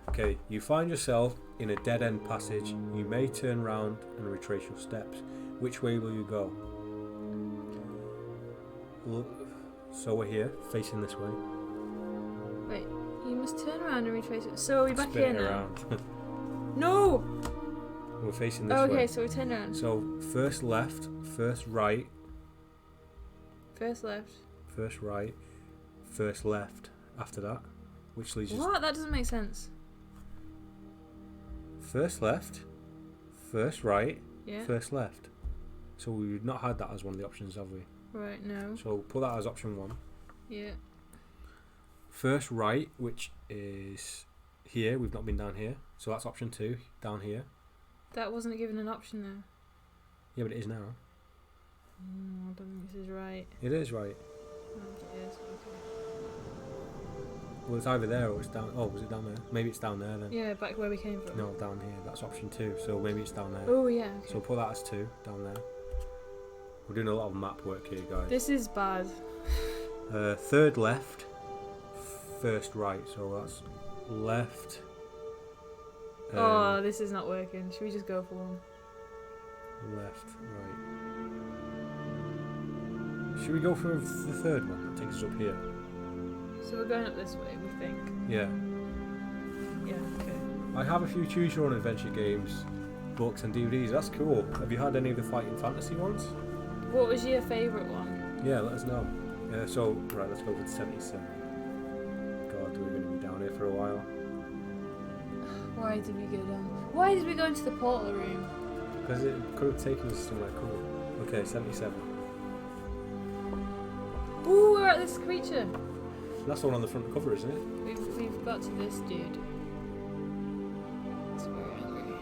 Okay, you find yourself in a dead-end passage. You may turn round and retrace your steps. Which way will you go? So we're here, facing this way. Wait, you must turn around and retrace it. So are we back Spin here it now? around. No! We're facing this Oh, okay, way. so we turn around. So first left, first right, First left. first right, first left. After that, which leads you What? That doesn't make sense. first left, first right, Yeah. first left. So we've not had that as one of the options, have we? Right, no. So put that as option 1. Yeah. First right, which is here. We've not been down here, so that's option 2, down here. That wasn't given an option though. Yeah, but it is now. I don't think this is right. It is right. I think it is. Okay. Well, it's either there or it's down. Oh, was it down there? Maybe it's down there then. Yeah, back where we came from. No, down here. That's option 2. So maybe it's down there. Oh yeah. Okay. So put that as 2 down there. We're doing a lot of map work here, guys. This is bad. Third left, first right. So that's left. Oh, this is not working. Should we just go for one? Left, right. Should we go for the third one that takes us up here? So we're going up this way, we think. Yeah. Yeah, okay. I have a few choose your own adventure games, books and DVDs. That's cool. Have you had any of the fighting fantasy ones? What was your favourite one? Yeah, let us know. So, right, let's go with 77. God, we're going to be down here for a while. Why did we go down? Why did we go into the portal room? Because it could have taken us somewhere cool. Okay, 77. Ooh, we're at this creature. That's the one on the front cover, isn't it? We've got to this dude. It's very angry.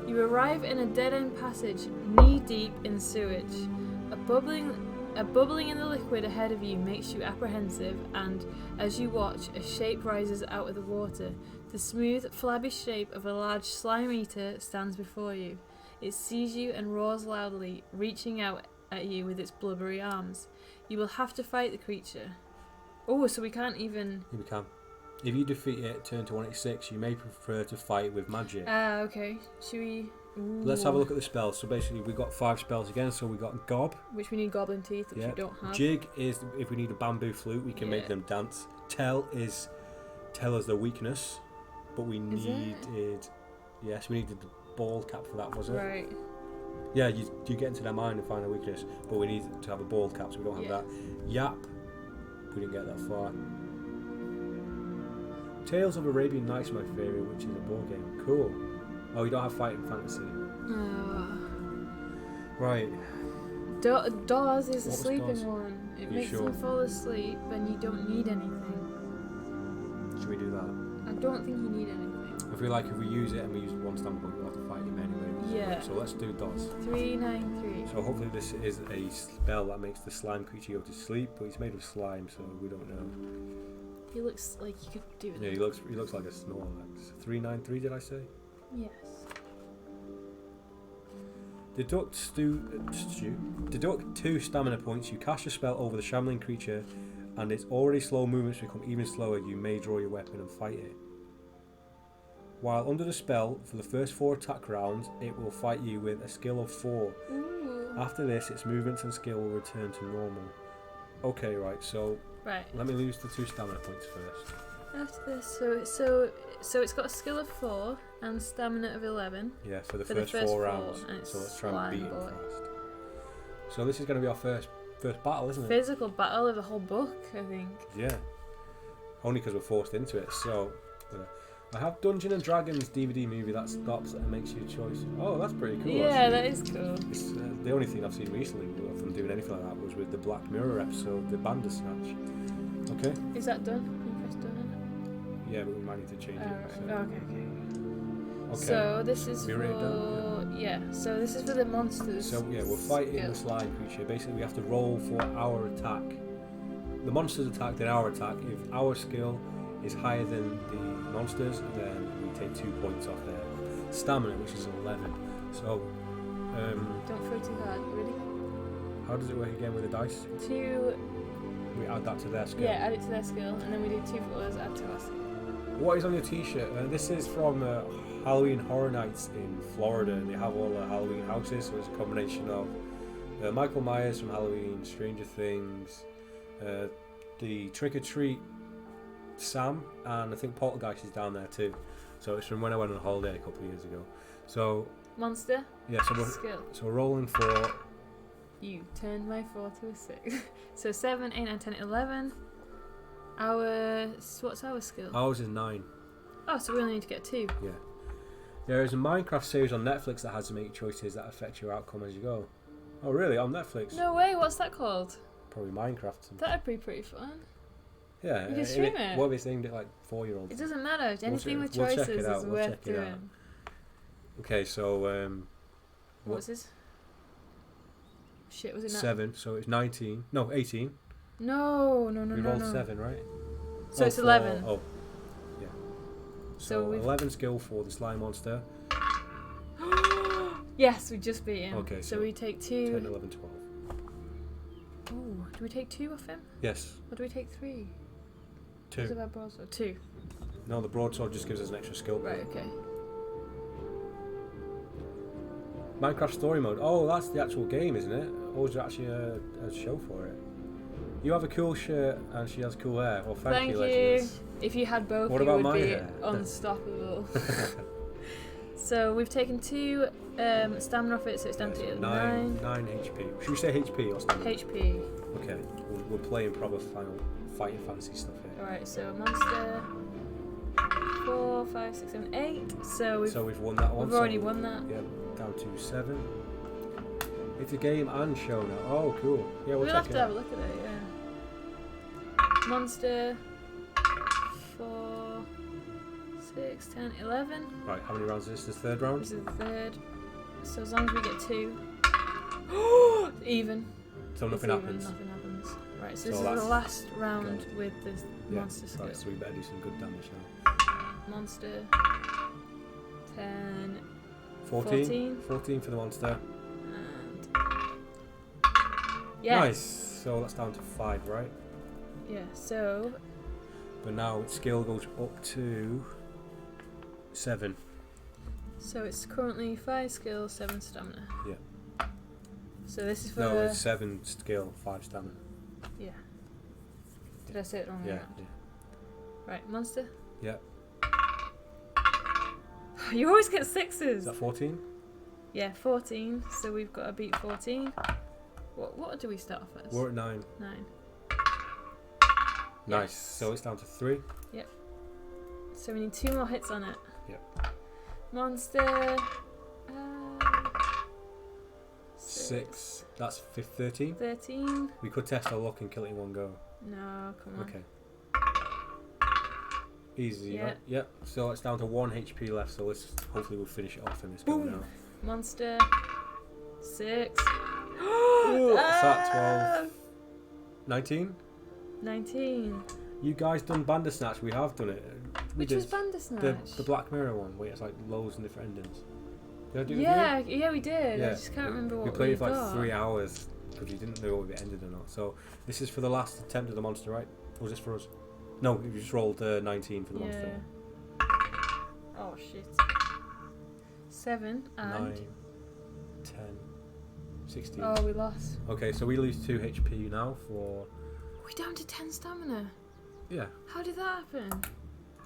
You arrive in a dead-end passage, knee-deep in sewage. A bubbling in the liquid ahead of you makes you apprehensive, and as you watch, a shape rises out of the water. The smooth, flabby shape of a large slime eater stands before you. It sees you and roars loudly, reaching out at you with its blubbery arms. You will have to fight the creature. Oh, so we can't even... Yeah, we can. If you defeat it, turn to 186, you may prefer to fight with magic. Ah, okay. Should we... Ooh. Let's have a look at the spells. So basically we've got 5 spells again. So we've got Gob. Which we need goblin teeth, which we don't have. Jig is if we need a bamboo flute, we can make them dance. Tell is tell us their weakness. But we needed... Yes, we needed the bald cap for that, was it? Right. Yeah, you get into their mind and find their weakness. But we need to have a bald cap, so we don't have that. Yap. We didn't get that far. Tales of Arabian Nights is my favourite, which is a board game. Cool. Oh, you don't have fighting fantasy. Right. Dawes is the sleeping one. It makes sure? them fall asleep and you don't need anything. Should we do that? I don't think you need anything. I feel like if we use it and we use 1 stamina point, we'll have to fight him anyway. Yeah. So let's do DOS. 393. So hopefully this is a spell that makes the slime creature go to sleep, but he's made of slime, so we don't know. He looks like you could do it. Yeah, he looks like a Snorlax. 393, did I say? Yes. Deduct 2 stamina points. You cast your spell over the shambling creature, and its already slow movements become even slower. You may draw your weapon and fight it. While under the spell, for the first 4 attack rounds, it will fight you with a skill of 4. Ooh. After this, its movements and skill will return to normal. Okay, right, so let me lose the 2 stamina points first. After this, so it's got a skill of 4 and stamina of 11. Yeah, for the first 4 rounds. So let's try and beat him fast. So this is going to be our first battle, isn't it? Physical battle of the whole book, I think. Yeah. Only because we're forced into it. So I have Dungeons and Dragons DVD movie that stops and makes you a choice. Oh, that's pretty cool. Yeah, actually. that is cool. It's, the only thing I've seen recently from doing anything like that was with the Black Mirror episode, the Bandersnatch. Okay. Is that done? Can you press done? Yeah, but we might need to change it. So. Okay. So this is So this is for the monsters. So yeah, we're fighting the slime creature. Basically, we have to roll for our attack. The monsters attack, then our attack. If our skill is higher than the monsters, then we take 2 points off their stamina, which is 11. So don't throw too hard. Ready? How does it work again with the dice? We add that to their skill. Yeah, add it to their skill, and then we do 2 for us, add to us. What is on your t-shirt? This is from Halloween Horror Nights in Florida. They have all the Halloween houses, so it's a combination of Michael Myers from Halloween, Stranger Things, the Trick or Treat Sam, and I think Poltergeist is down there too. So it's from when I went on holiday a couple of years ago. So monster. Yeah. So we're rolling for. You turned my 4 to a 6. So 7, 8, 9, 10, 11. What's our skill? Ours is 9. Oh, so we only need to get 2. Yeah. There is a Minecraft series on Netflix that has to make choices that affect your outcome as you go. Oh, really? On Netflix? No way. What's that called? Probably Minecraft. That'd be pretty fun. Yeah. You can stream it. What if it's aimed at like 4-year-olds? It doesn't matter. Anything with choices is worth doing. Okay, so what was this? Shit, was it 7? So it's 19. No, 18. No. We rolled 7, right? So it's 11. Oh, yeah. So 11 skill for the slime monster. Yes, we just beat him. Okay, so we take 2. 10, 11, 12. Oh, do we take 2 off him? Yes. Or do we take 3? 2. What about broadsword? 2. No, the broadsword just gives us an extra skill point. Right, okay. Minecraft story mode. Oh, that's the actual game, isn't it? Or is there actually a show for it? You have a cool shirt and she has cool hair. Well, thank you, legends. If you had both, What you about would my be hair? unstoppable. So we've taken 2 stamina off it, so it's down to 9 HP. Should we say HP or stamina? HP. Okay, we're playing proper Final Fighting Fantasy stuff here. Alright, so monster 4, 5, 6, 7, 8. So we've won that one. We've already won that. Yeah, down to 7. It's a game and show now. Oh, cool. Yeah, we'll have to have a look at it. Yeah. Monster 4, 6, 10, 11. Right, how many rounds is this? The 3rd round? This is the 3rd. So as long as we get 2. Even. So nothing happens. Nothing happens. Right, so this is the last round good. with this monster skill. Right, so we better do some good damage now. Monster 10. 14 for the monster. And yes. Nice. So that's down to 5, right? Yeah, so But now its skill goes up to 7. So it's currently 5 skill, 7 stamina. Yeah. So this is for No, it's 7 skill, 5 stamina. Yeah. Did I say it wrong? Yeah. Right, monster. Yeah. You always get 6s. Is that 14? Yeah, 14. So we've got to beat 14. What do we start off as? We're at 9. 9. Nice. Yes. So it's down to 3. Yep. So we need 2 more hits on it. Yep. Monster. 6. That's 13. 13. We could test our luck and kill it in one go. No, come on. Okay. Easy, Yeah. right? Yep. So it's down to 1 HP left. So hopefully we'll finish it off in this go now. Monster. 6. What's that? 12. 19. 19. You guys done Bandersnatch? We have done it. Which was Bandersnatch? The Black Mirror one, where it's like loads and different endings. Did I do it with you? Yeah, we did. Yeah. I just can't remember what we played it for got. like 3 hours because we didn't know if it ended or not. So this is for the last attempt of the monster, right? Or was this for us? No, we just rolled 19 for the monster. Oh shit. 7 and 9, 10, 16. Oh, we lost. Okay, so we lose 2 HP now for... We're down to 10 stamina. Yeah. How did that happen?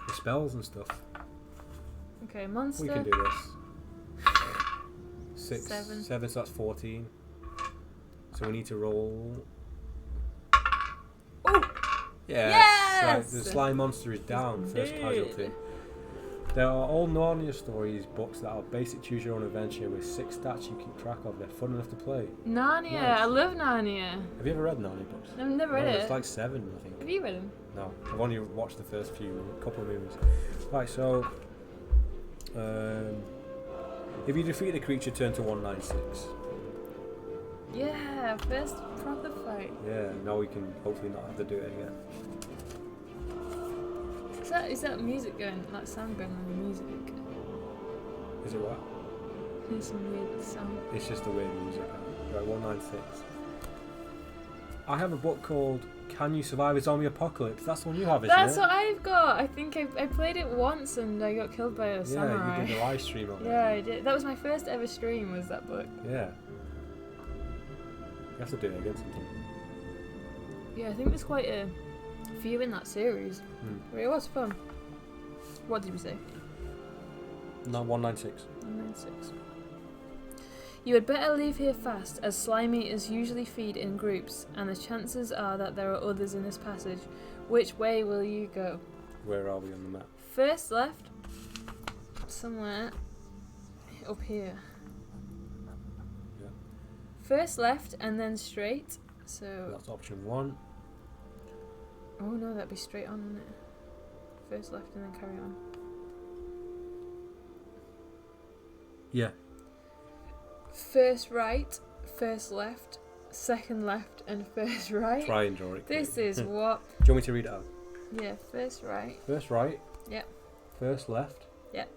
The spells and stuff. Okay, monster. We can do this. 6, 7. 7, so that's 14. So we need to roll... Oh! Yes! Right, the slime monster is down. First casualty. There are all Narnia stories books that are basic choose your own adventure with 6 stats you keep track of. They're fun enough to play. Narnia! Nice. I love Narnia. Have you ever read Narnia books? I've never read it. It's like 7, I think. Have you read them? No, I've only watched the first couple of movies. Right, so if you defeat a creature, turn to 196. Yeah, first proper fight. Yeah, now we can hopefully not have to do it again. Is that music going, like sound going on the music? Is it what? There's some weird sound. It's just the weird music. Right, 196. I have a book called Can You Survive a Zombie Apocalypse? That's the one you have, isn't That's it? what I've got. I think I played it once and I got killed by a samurai. Yeah, you did a live stream of it. Yeah, I did. That was my first ever stream, was that book. Yeah. You have to do it again sometime. Yeah, I think there's quite a few in that series. But it was fun. What did we say? No, 196. 196. You had better leave here fast, as slime eaters usually feed in groups, and the chances are that there are others in this passage. Which way will you go? Where are we on the map? First left, somewhere up here. Yeah. First left and then straight. So That's option 1. oh no, that'd be straight on, wouldn't it? First left and then carry on. Yeah. First right, first left, second left, and first right. Try and draw it. This is what. Do you want me to read it out? Yeah, first right. First right. Yep. First left. Yep.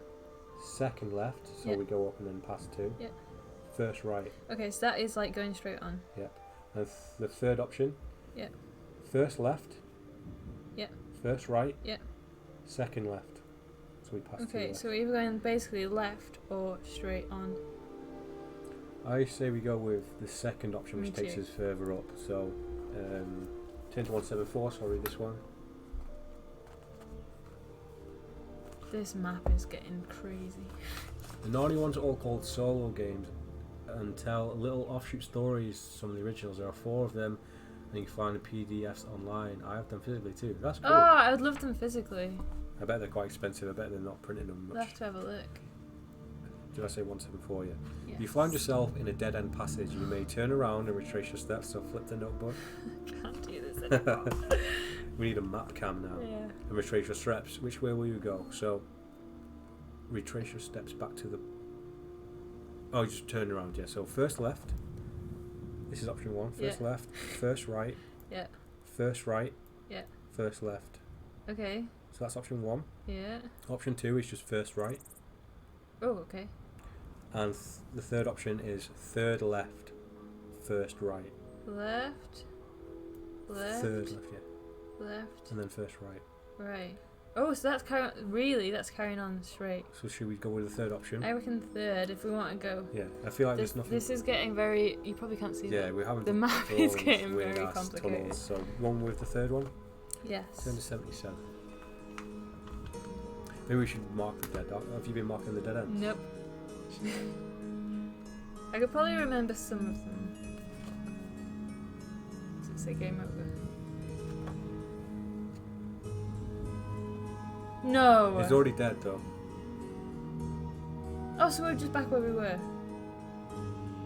Second left, so Yep. we go up and then past 2. Yep. First right. Okay, so that is like going straight on. Yep. And the third option. Yep. First left. Yep. First right. Yep. Second left. So we pass 2 Okay, left. so we're either going basically left or straight on. I say we go with the second option, which Me takes too. us further up. So, turn to 174. Sorry, this one. This map is getting crazy. The Narnia ones are all called solo games and tell little offshoot stories from the originals. There are 4 of them, and you can find the PDFs online. I have them physically too. That's cool. Oh, I would love them physically. I bet they're quite expensive. I bet they're not printing them We'll much. have to have a look. Did I say 174? Yeah. Yes. If you find yourself in a dead-end passage, you may turn around and retrace your steps. So flip the notebook. Can't do this anymore. We need a map cam now. Yeah. And retrace your steps. Which way will you go? So retrace your steps back to the... Oh, you just turn around, yeah. So first left. This is option 1. First Yeah. left. First right. Yeah. First right. Yeah. First left. Okay. So that's option 1. Yeah. Option 2 is just first right. Oh, okay. And the third option is third left. First right. Left. Left. Third left, yeah. Left. And then first right. Right. Oh, so that's that's carrying on straight. So should we go with the third option? I reckon third if we want to go. Yeah, I feel like This, there's nothing... this is getting very... You probably can't see Yeah, that. we haven't... The map done is those getting weird very ass complicated. tunnels. So one with the third one? Yes. Turn to 77. Maybe we should mark the dead end. Have you been marking the dead end? Nope. I could probably remember some of them. Does it say game over? No! He's already dead though. Oh, so we're just back where we were.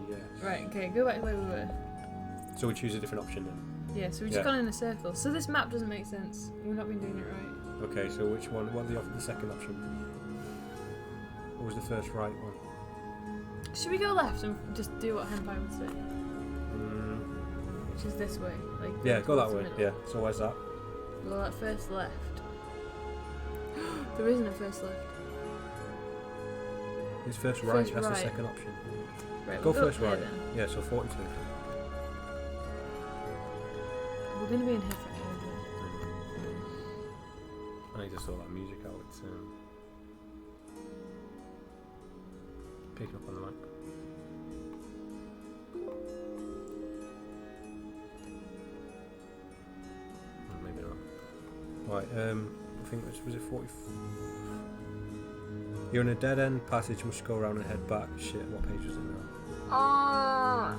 Yes. Right, okay, go back to where we were. So we choose a different option then. Yeah, so we've Yeah. just gone in a circle. So this map doesn't make sense. We've not been doing it right. Okay, so which one? What the second option? What was the first right one? Should we go left and just do what Henpai would say? Which is this way. Like Yeah, go that towards the way. middle. Yeah. So where's that? Well, at first left. There isn't a first left. It's first right. First That's right. the second option. Right, Go we'll first there right. then. Yeah. So 42. We're going to be in here for ages. I need to sort that music out. It's picking up on the mic. Maybe not. Right. I think was it 40. You're in a dead end passage. Must go around and head back. Shit. What page was it now? Oh,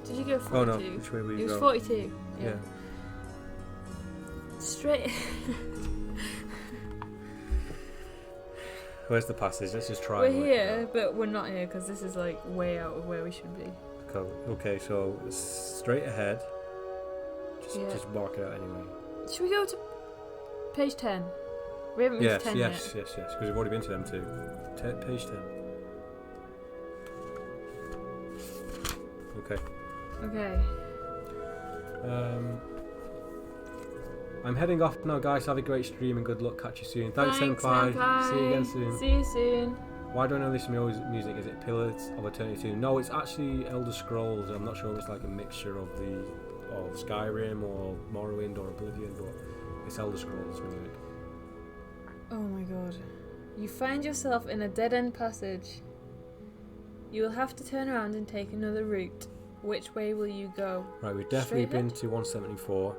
did you go 42? Oh no. Which way will It you was go? 42. Yeah. Yeah. Straight. Where's the passage? Let's just try. We're and work it here, out. but we're not here because this is like way out of where we should be. Cool. Okay, so straight ahead. Yeah. Just mark it out anyway. Should we go to page 10? We haven't moved Yes, to 10 yes, yet. yes, yes. Because we've already been to them too. Page 10. Okay. Okay. I'm heading off now, guys. Have a great stream and good luck. Catch you soon. Thanks, Senpai. Senpai. See you again soon. See you soon. Why do I know this music? Is it Pillars of Eternity 2? No, it's actually Elder Scrolls. I'm not sure if it's like a mixture of Skyrim or Morrowind or Oblivion, but it's Elder Scrolls music. Oh my god. You find yourself in a dead-end passage. You will have to turn around and take another route. Which way will you go? Right, we've definitely Straight been ahead? to 174.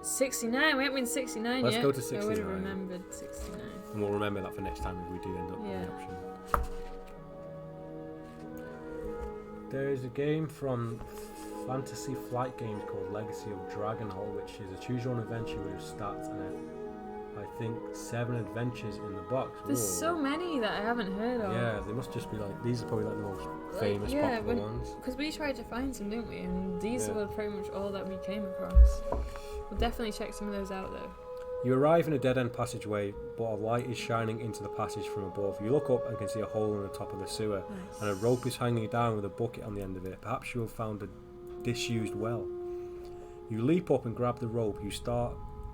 69? We haven't been 69 Let's yet. go to I would have 69. remembered 69. And we'll remember that for next time if we do end up with Yeah. the option. There is a game from Fantasy Flight Games called Legacy of Dragonhole, which is a choose-your-own adventure with stats and I think 7 adventures in the box. There's Whoa. so many that I haven't heard of. Yeah, they must just be like, these are probably like the most Like, famous, yeah, popular ones. Because we tried to find some, didn't we? And these Yeah. were pretty much all that we came across. We'll definitely check some of those out though. You arrive in a dead-end passageway, but a light is shining into the passage from above. You look up and can see a hole in the top of the sewer, Nice. and a rope is hanging down with a bucket on the end of it. Perhaps you have found a disused well. You leap up and grab the rope. You start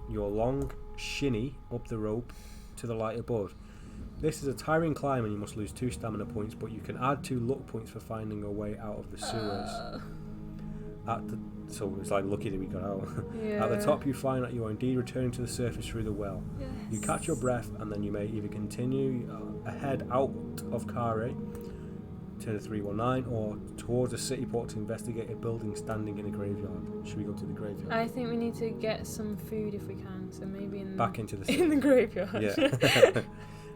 your long shinny up the rope to the light above. This is a tiring climb and you must lose 2 stamina points, but you can add 2 luck points for finding a way out of the sewers. So it's like lucky that we got out. Yeah. At the top you find that you are indeed returning to the surface through the well. Yes. You catch your breath and then you may either continue ahead out of Khare turn to 319, or towards a city port to investigate a building standing in a graveyard. Should we go to the graveyard? I think we need to get some food if we can, so maybe Back into the city. in the graveyard. Yeah.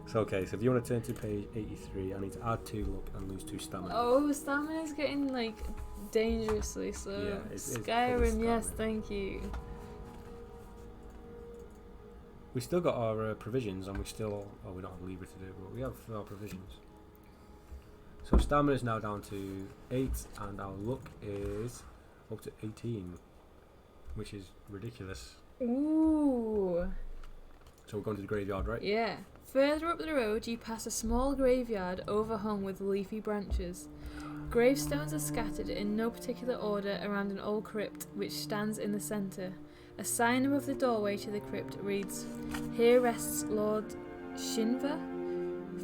So okay, so if you want to turn to page 83, I need to add 2 luck and lose 2 stamina. Oh, stamina's getting like dangerously slow. Yeah, it's Skyrim, yes, thank you. We still got our provisions, and we still... Oh, we don't have Libra to do, but we have our provisions. So stamina is now down to 8, and our luck is up to 18, which is ridiculous. Ooh. So we're going to the graveyard, right? Yeah. Further up the road, you pass a small graveyard overhung with leafy branches. Gravestones are scattered in no particular order around an old crypt, which stands in the centre. A sign above the doorway to the crypt reads, "Here rests Lord Shinva,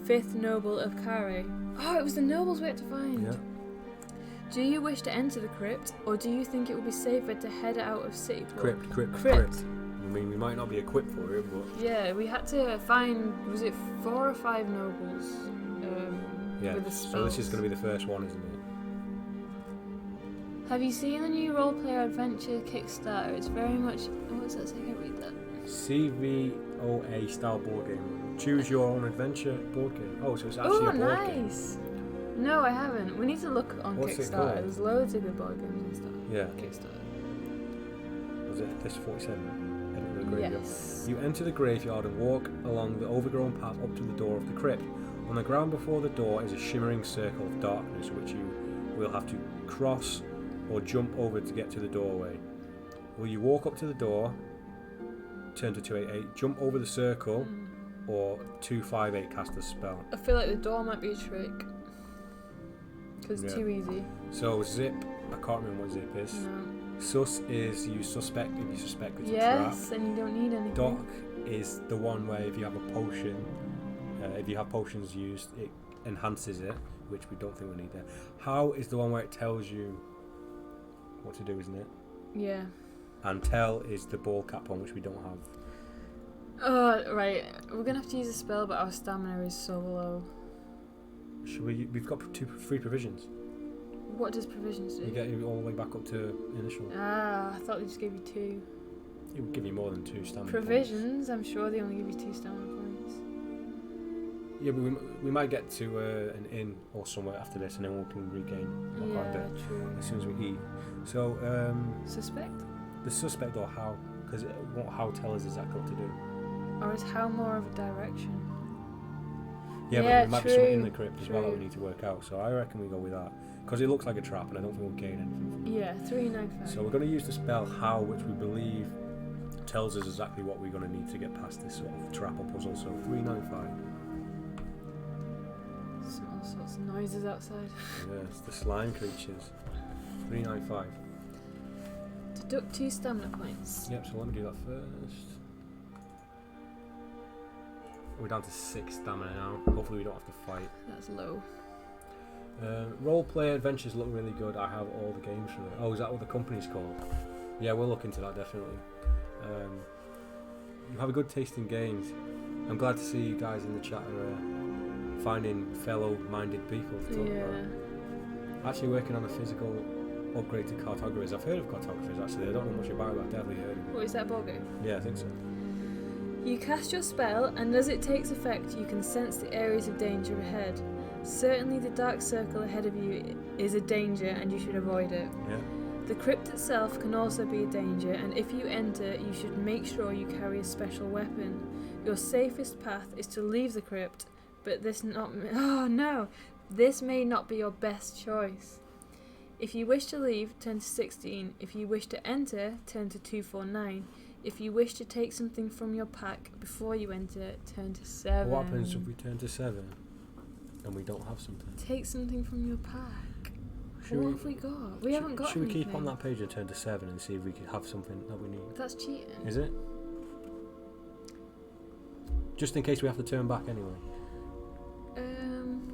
5th noble of Khare." Oh, it was the nobles we had to find. Yeah. Do you wish to enter the crypt, or do you think it would be safer to head out of Cityport? Crypt. I mean, we might not be equipped for it, but... Yeah, we had to find, was it 4 or 5 nobles? Yeah, with the so this is spells. going to be the first one, isn't it? Have you seen the new role-player adventure Kickstarter? It's very much... Oh, what's that say? I can't read that. CVOA style board game. Choose your own adventure board game. Oh, so it's actually a board game. Nice! No, I haven't. We need to look on What's it Kickstarter. called? There's loads of good board games and stuff. Yeah. Kickstarter. Was it this 47? Enter the graveyard. Yes. You enter the graveyard and walk along the overgrown path up to the door of the crypt. On the ground before the door is a shimmering circle of darkness which you will have to cross or jump over to get to the doorway. Will you walk up to the door, turn to 288, jump over the circle, or 258 cast a spell? I feel like the door might be a trick. Because it's Yeah. too easy. So zip, I can't remember what zip is. No. Sus is you suspect if you suspect it's a Yes, trap. and you don't need anything. Doc is the one where if you have a potion, if you have potions used, it enhances it, which we don't think we need there. How is the one where it tells you what to do, isn't it? Yeah. And tell is the ball cap one, which we don't have. Oh, right. We're going to have to use a spell, but our stamina is so low. Should we? We've got 3 provisions. What does provisions do? You get you all the way back up to initial. Ah, I thought they just gave you 2. It would give you more than 2 stamina Provisions, I'm sure they only give you 2 stamina points. points. Yeah, but we might get to an inn or somewhere after this, and then we can regain quite a bit True. as soon as we eat. So Suspect? the suspect or how, because it won't how tell us exactly what to do. Or is how more of a direction? Yeah, Yeah, but there might be something in true, the crypt as well that we true. need to work out. So I reckon we go with that, because it looks like a trap, and I don't think we'll gain anything from it. Yeah, 395. So we're going to use the spell How, which we believe tells us exactly what we're going to need to get past this sort of trap or puzzle. So 395. Some all sorts of noises outside. Yes, the slime creatures. 395. Deduct 2 stamina points. Yep, so let me do that first. We're down to 6 stamina now. Hopefully we don't have to fight. That's low. Role-play adventures look really good. I have all the games from it. Oh, is that what the company's called? Yeah, we'll look into that definitely. You have a good taste in games. I'm glad to see you guys in the chat are finding fellow-minded people to talk about. Actually working on a physical upgrade to cartographers. I've heard of cartographers actually. I don't know much about it, but I've definitely heard of it. What is that board game? Yeah, I think so. You cast your spell, and as it takes effect, you can sense the areas of danger ahead. Certainly the dark circle ahead of you is a danger and you should avoid it. Yeah. The crypt itself can also be a danger, and if you enter, you should make sure you carry a special weapon. Your safest path is to leave the crypt, but this may not be your best choice. If you wish to leave, turn to 16. If you wish to enter, turn to 249. If you wish to take something from your pack before you enter, turn to 7. What happens if we turn to 7 and we don't have something? Take something from your pack. Should What have we got? We haven't got Should we keep anything. on that page and turn to 7 and see if we can have something that we need? That's cheating. Is it? Just in case we have to turn back anyway.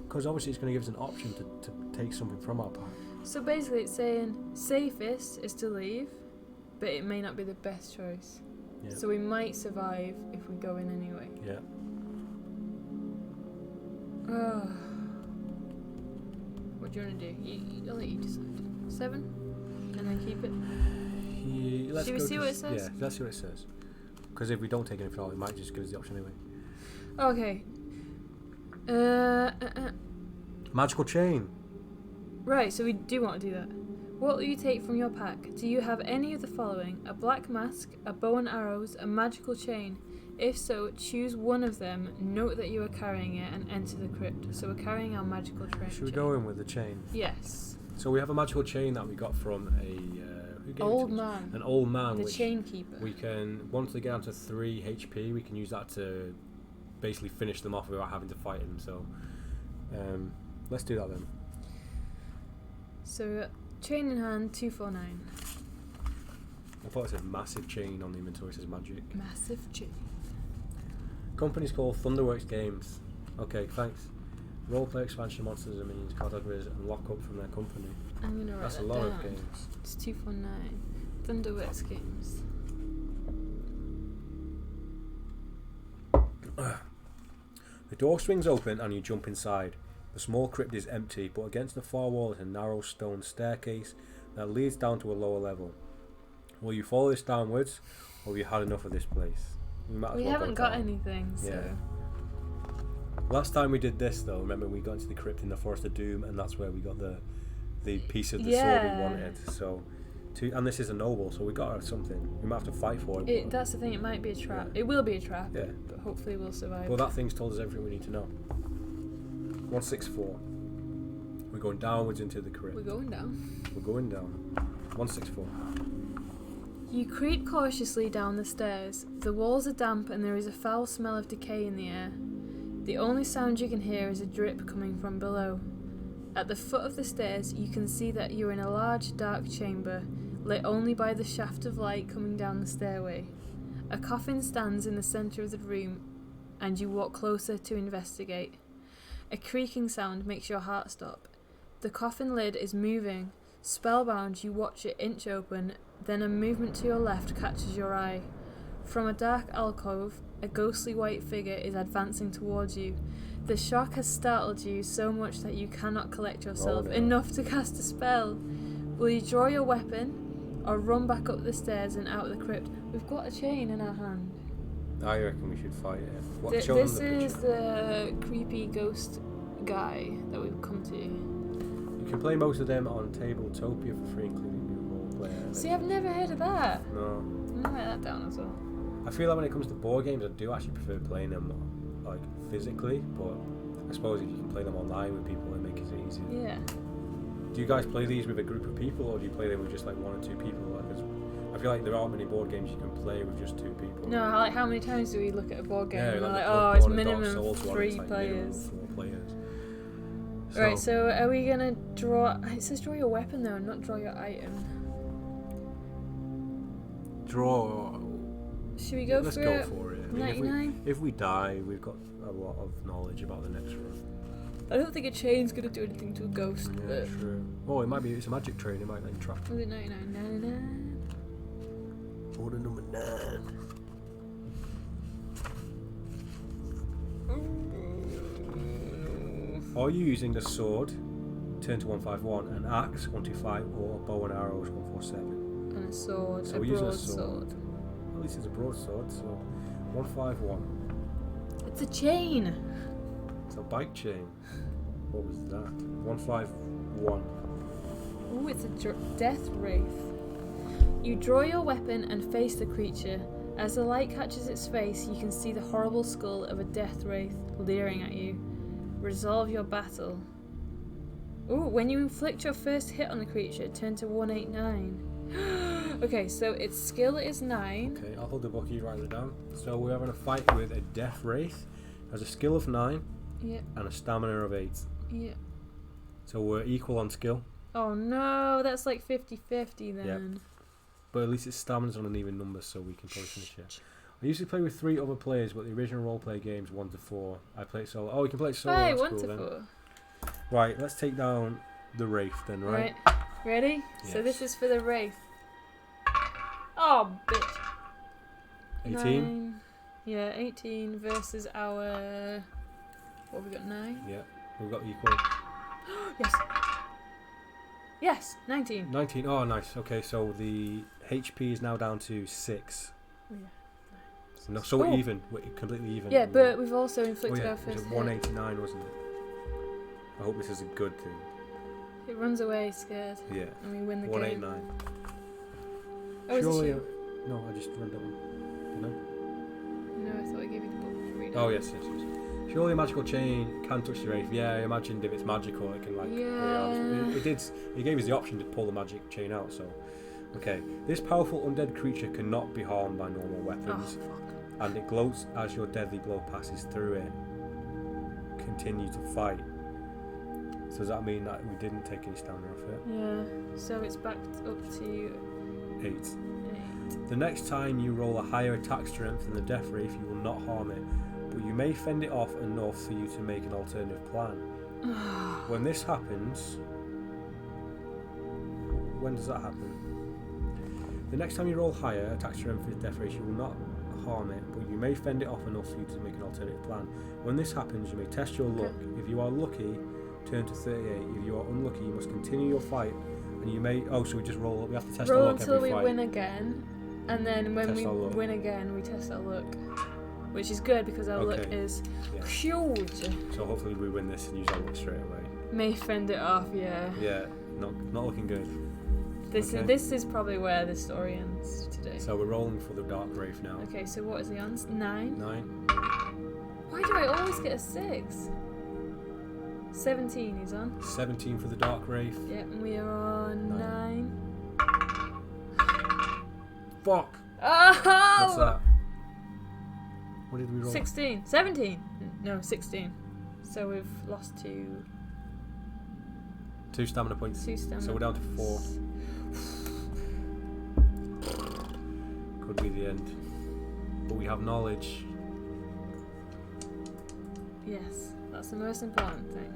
Because obviously it's going to give us an option to take something from our pack. So basically it's saying safest is to leave, but it may not be the best choice. Yeah. So we might survive if we go in anyway. Yeah. Ugh. What do you want to do? I'll let you decide. 7? And then keep it? Yeah, Should we see what it says? Yeah, let's see what it says. Because if we don't take anything out, it might just give us the option anyway. Okay. Magical chain. Right, so we do want to do that. What will you take from your pack? Do you have any of the following? A black mask, a bow and arrows, a magical chain? If so, choose one of them, note that you are carrying it, and enter the crypt. So we're carrying our magical chain. Should we go in with the chain? Yes. So we have a magical chain that we got from who gave Old it to us? man. An old man. The which chain keeper. we can, once they get down to 3 HP, we can use that to basically finish them off without having to fight them. So let's do that then. So chain in hand, 249. I thought it said massive chain on the inventory. It says magic. Massive chain. Company's called Thunderworks Games. Okay, thanks. Roleplay expansion monsters and minions, cartographers, and lock up from their company. I'm gonna write That's that a lot down. of games. It's 249. Thunderworks Games. The door swings open and you jump inside. The small crypt is empty, but against the far wall is a narrow stone staircase that leads down to a lower level. Will you follow this downwards, or have you had enough of this place? We haven't got anything, so... Yeah. Last time we did this though, remember we got into the crypt in the Forest of Doom, and that's where we got the piece of the sword we wanted. So, and this is a noble, so we got something. We might have to fight for it. That's the thing, it might be a trap. Yeah. It will be a trap, Yeah. but hopefully we'll survive. Well, that thing's told us everything we need to know. 164. We're going downwards into the crypt. We're going down. We're going down. 164. You creep cautiously down the stairs. The walls are damp and there is a foul smell of decay in the air. The only sound you can hear is a drip coming from below. At the foot of the stairs, you can see that you're in a large, dark chamber, lit only by the shaft of light coming down the stairway. A coffin stands in the centre of the room, and you walk closer to investigate. A creaking sound makes your heart stop. The coffin lid is moving. Spellbound, you watch it inch open, then a movement to your left catches your eye. From a dark alcove, a ghostly white figure is advancing towards you. The shock has startled you so much that you cannot collect yourself enough to cast a spell. Will you draw your weapon, or run back up the stairs and out the crypt? We've got a chain in our hand. I reckon we should fight it. This is the creepy ghost guy that we've come to. You can play most of them on Tabletopia for free, including new role player. See, I've never heard of that. No. I'm gonna write that down as well. I feel like when it comes to board games, I do actually prefer playing them like physically, but I suppose if you can play them online with people, it makes it easier. Yeah. Do you guys play these with a group of people, or do you play them with just like 1 or 2 people? Like, I feel like there aren't many board games you can play with just 2 people. No, like how many times do we look at a board game Yeah, and we're like, the oh, it's Bloodborne and Dark minimum Souls one, 3 it's like players. minimum 4 players. Right, so are we gonna draw? It says draw your weapon though, not draw your item. Draw. Should we go Let's for go it? for it. I mean, 99? if we die, we've got a lot of knowledge about the next run. I don't think a chain's gonna do anything to a ghost, Yeah, but true. Oh, it might be. It's a magic train. It might then trap. was it 99? 99? Order number 9. Are you using a sword? Turn to 151, an axe 125, or a bow and arrows 147? And a sword, So a we're using a broadsword. At least it's a broadsword, so 151. It's a chain! It's a bike chain. What was that? 151. Ooh, it's a death wraith. You draw your weapon and face the creature. As the light catches its face, you can see the horrible skull of a death wraith leering at you. Resolve your battle. Ooh, when you inflict your first hit on the creature, turn to 189. Okay, so its skill is 9. Okay, I'll hold the book, you write it down. So we're having a fight with a death wraith. Has a skill of 9 Yep, and a stamina of 8. yep. So we're equal on skill, Oh no, that's like 50-50 then. Yep. but at least its stamina's on an even number, so we can probably finish it. I usually play with 3 other players, but the original roleplay game's 1 to 4. I play it solo. Oh, we can play it solo. Hey, that's 1 cool to then. 4. Right, let's take down the wraith then, right? Ready? So Yes. this is for the wraith. Oh, bitch. 18? 9. Yeah, 18 versus our... What have we got, 9? Yeah, we've got equal. Yes. Yes, 19. 19. Oh, nice. Okay, so the HP is now down to 6. Yeah. No, so we're even. We're completely even. Yeah, but we've also inflicted our it was first a hit. 189, wasn't it? I hope this is a good thing. It runs away scared. Yeah. And we win the 189. game. Oh, is Surely. it No, I just read that one. No? No, I thought I gave you the book to read. Oh, yes. Surely a magical chain can touch the wraith. Yeah, I imagined if it's magical, it can like. Yeah. It did. It gave us the option to pull the magic chain out. So, okay. This powerful undead creature cannot be harmed by normal weapons, and it glows as your deadly blow passes through it. Continue to fight. So does that mean that we didn't take any stamina off it? Yeah. So it's backed up to 8. The next time you roll a higher attack strength than the Death Wraith, you will not harm it, but you may fend it off enough for you to make an alternative plan. When this happens... When does that happen? The next time you roll higher attack strength with Death Wraith, you will not harm it, but you may fend it off enough for you to make an alternative plan. When this happens, you may test your luck. If you are lucky, turn to 38. If you are unlucky, you must continue your fight, and you may... Oh, so we just roll... We have to test our luck every fight. Roll until we win again, and then when we win again, we test our luck. Which is good, because our luck is huge. So hopefully we win this and use our luck straight away. May fend it off, yeah. Yeah, not looking good. This is probably where the story ends today. So we're rolling for the Dark Wraith now. Okay, so what is he on? 9? 9. Why do I always get a 6? 17 he's on. 17 for the Dark Wraith. Yep, and we are on 9. Fuck! Oh! What's that? What did we roll? 16. 17! No, 16. So we've lost 2 stamina points. 2 stamina. So we're down to 4. Could be the end. But we have knowledge. Yes, that's the most important thing.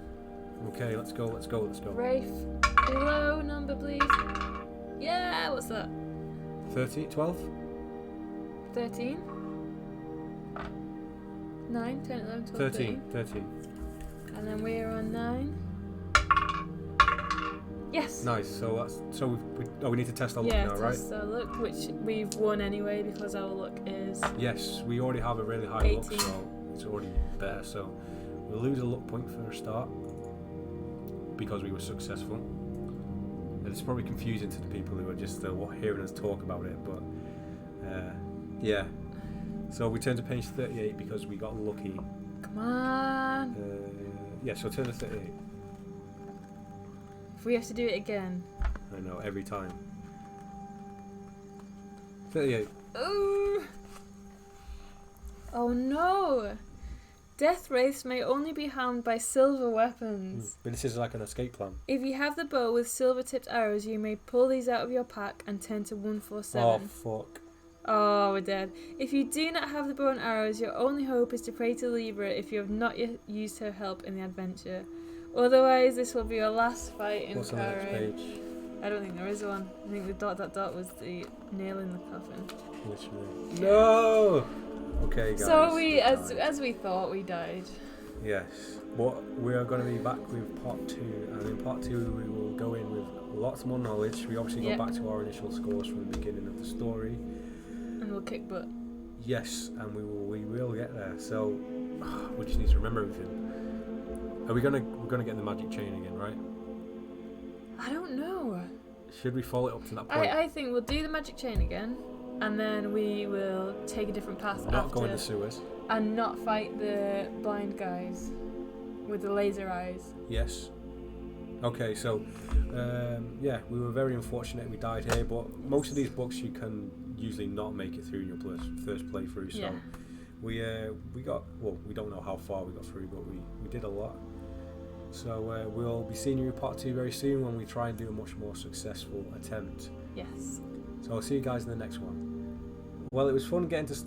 Okay, let's go. Wraith, below number please. Yeah, what's that? 13, 12? 13? 9, 10, 11, 12, 13. And then we're on 9. Yes! Nice, so we need to test our luck now, right? Test our luck, which we've won anyway because our luck is... Yes, we already have a really high 18. luck, so it's already better. So we'll lose a luck point for a start because we were successful. And it's probably confusing to the people who are just hearing us talk about it, but yeah. So we turn to page 38 because we got lucky. Come on! Yeah, so turn to 38. If we have to do it again. I know, every time. 38. Oh no! Death Wraiths may only be harmed by silver weapons. But this is like an escape plan. If you have the bow with silver tipped arrows, you may pull these out of your pack and turn to 147. Oh, fuck. Oh, we're dead. If you do not have the bow and arrows, your only hope is to pray to Libra if you have not yet used her help in the adventure. Otherwise, this will be your last fight in What's on the next Khare. page? I don't think there is one. I think the ... was the nail in the coffin. Literally. No! Okay, guys. So we, as we thought, we died. Yes. But we are going to be back with part 2, and in part 2 we will go in with lots more knowledge. We obviously go back to our initial scores from the beginning of the story. And we'll kick butt. Yes, and we will get there. So we just need to remember everything. Are we're gonna get the magic chain again, right? I don't know. Should we follow it up to that point? I think we'll do the magic chain again, and then we will take a different path Not go in the sewers. And not fight the blind guys with the laser eyes. Yes. Okay, so yeah, we were very unfortunate we died here, but most of these books you can usually not make it through in your first playthrough. So we got, well, we don't know how far we got through, but we did a lot. So we'll be seeing you in part 2 very soon when we try and do a much more successful attempt. Yes. So I'll see you guys in the next one. Well, it was fun getting to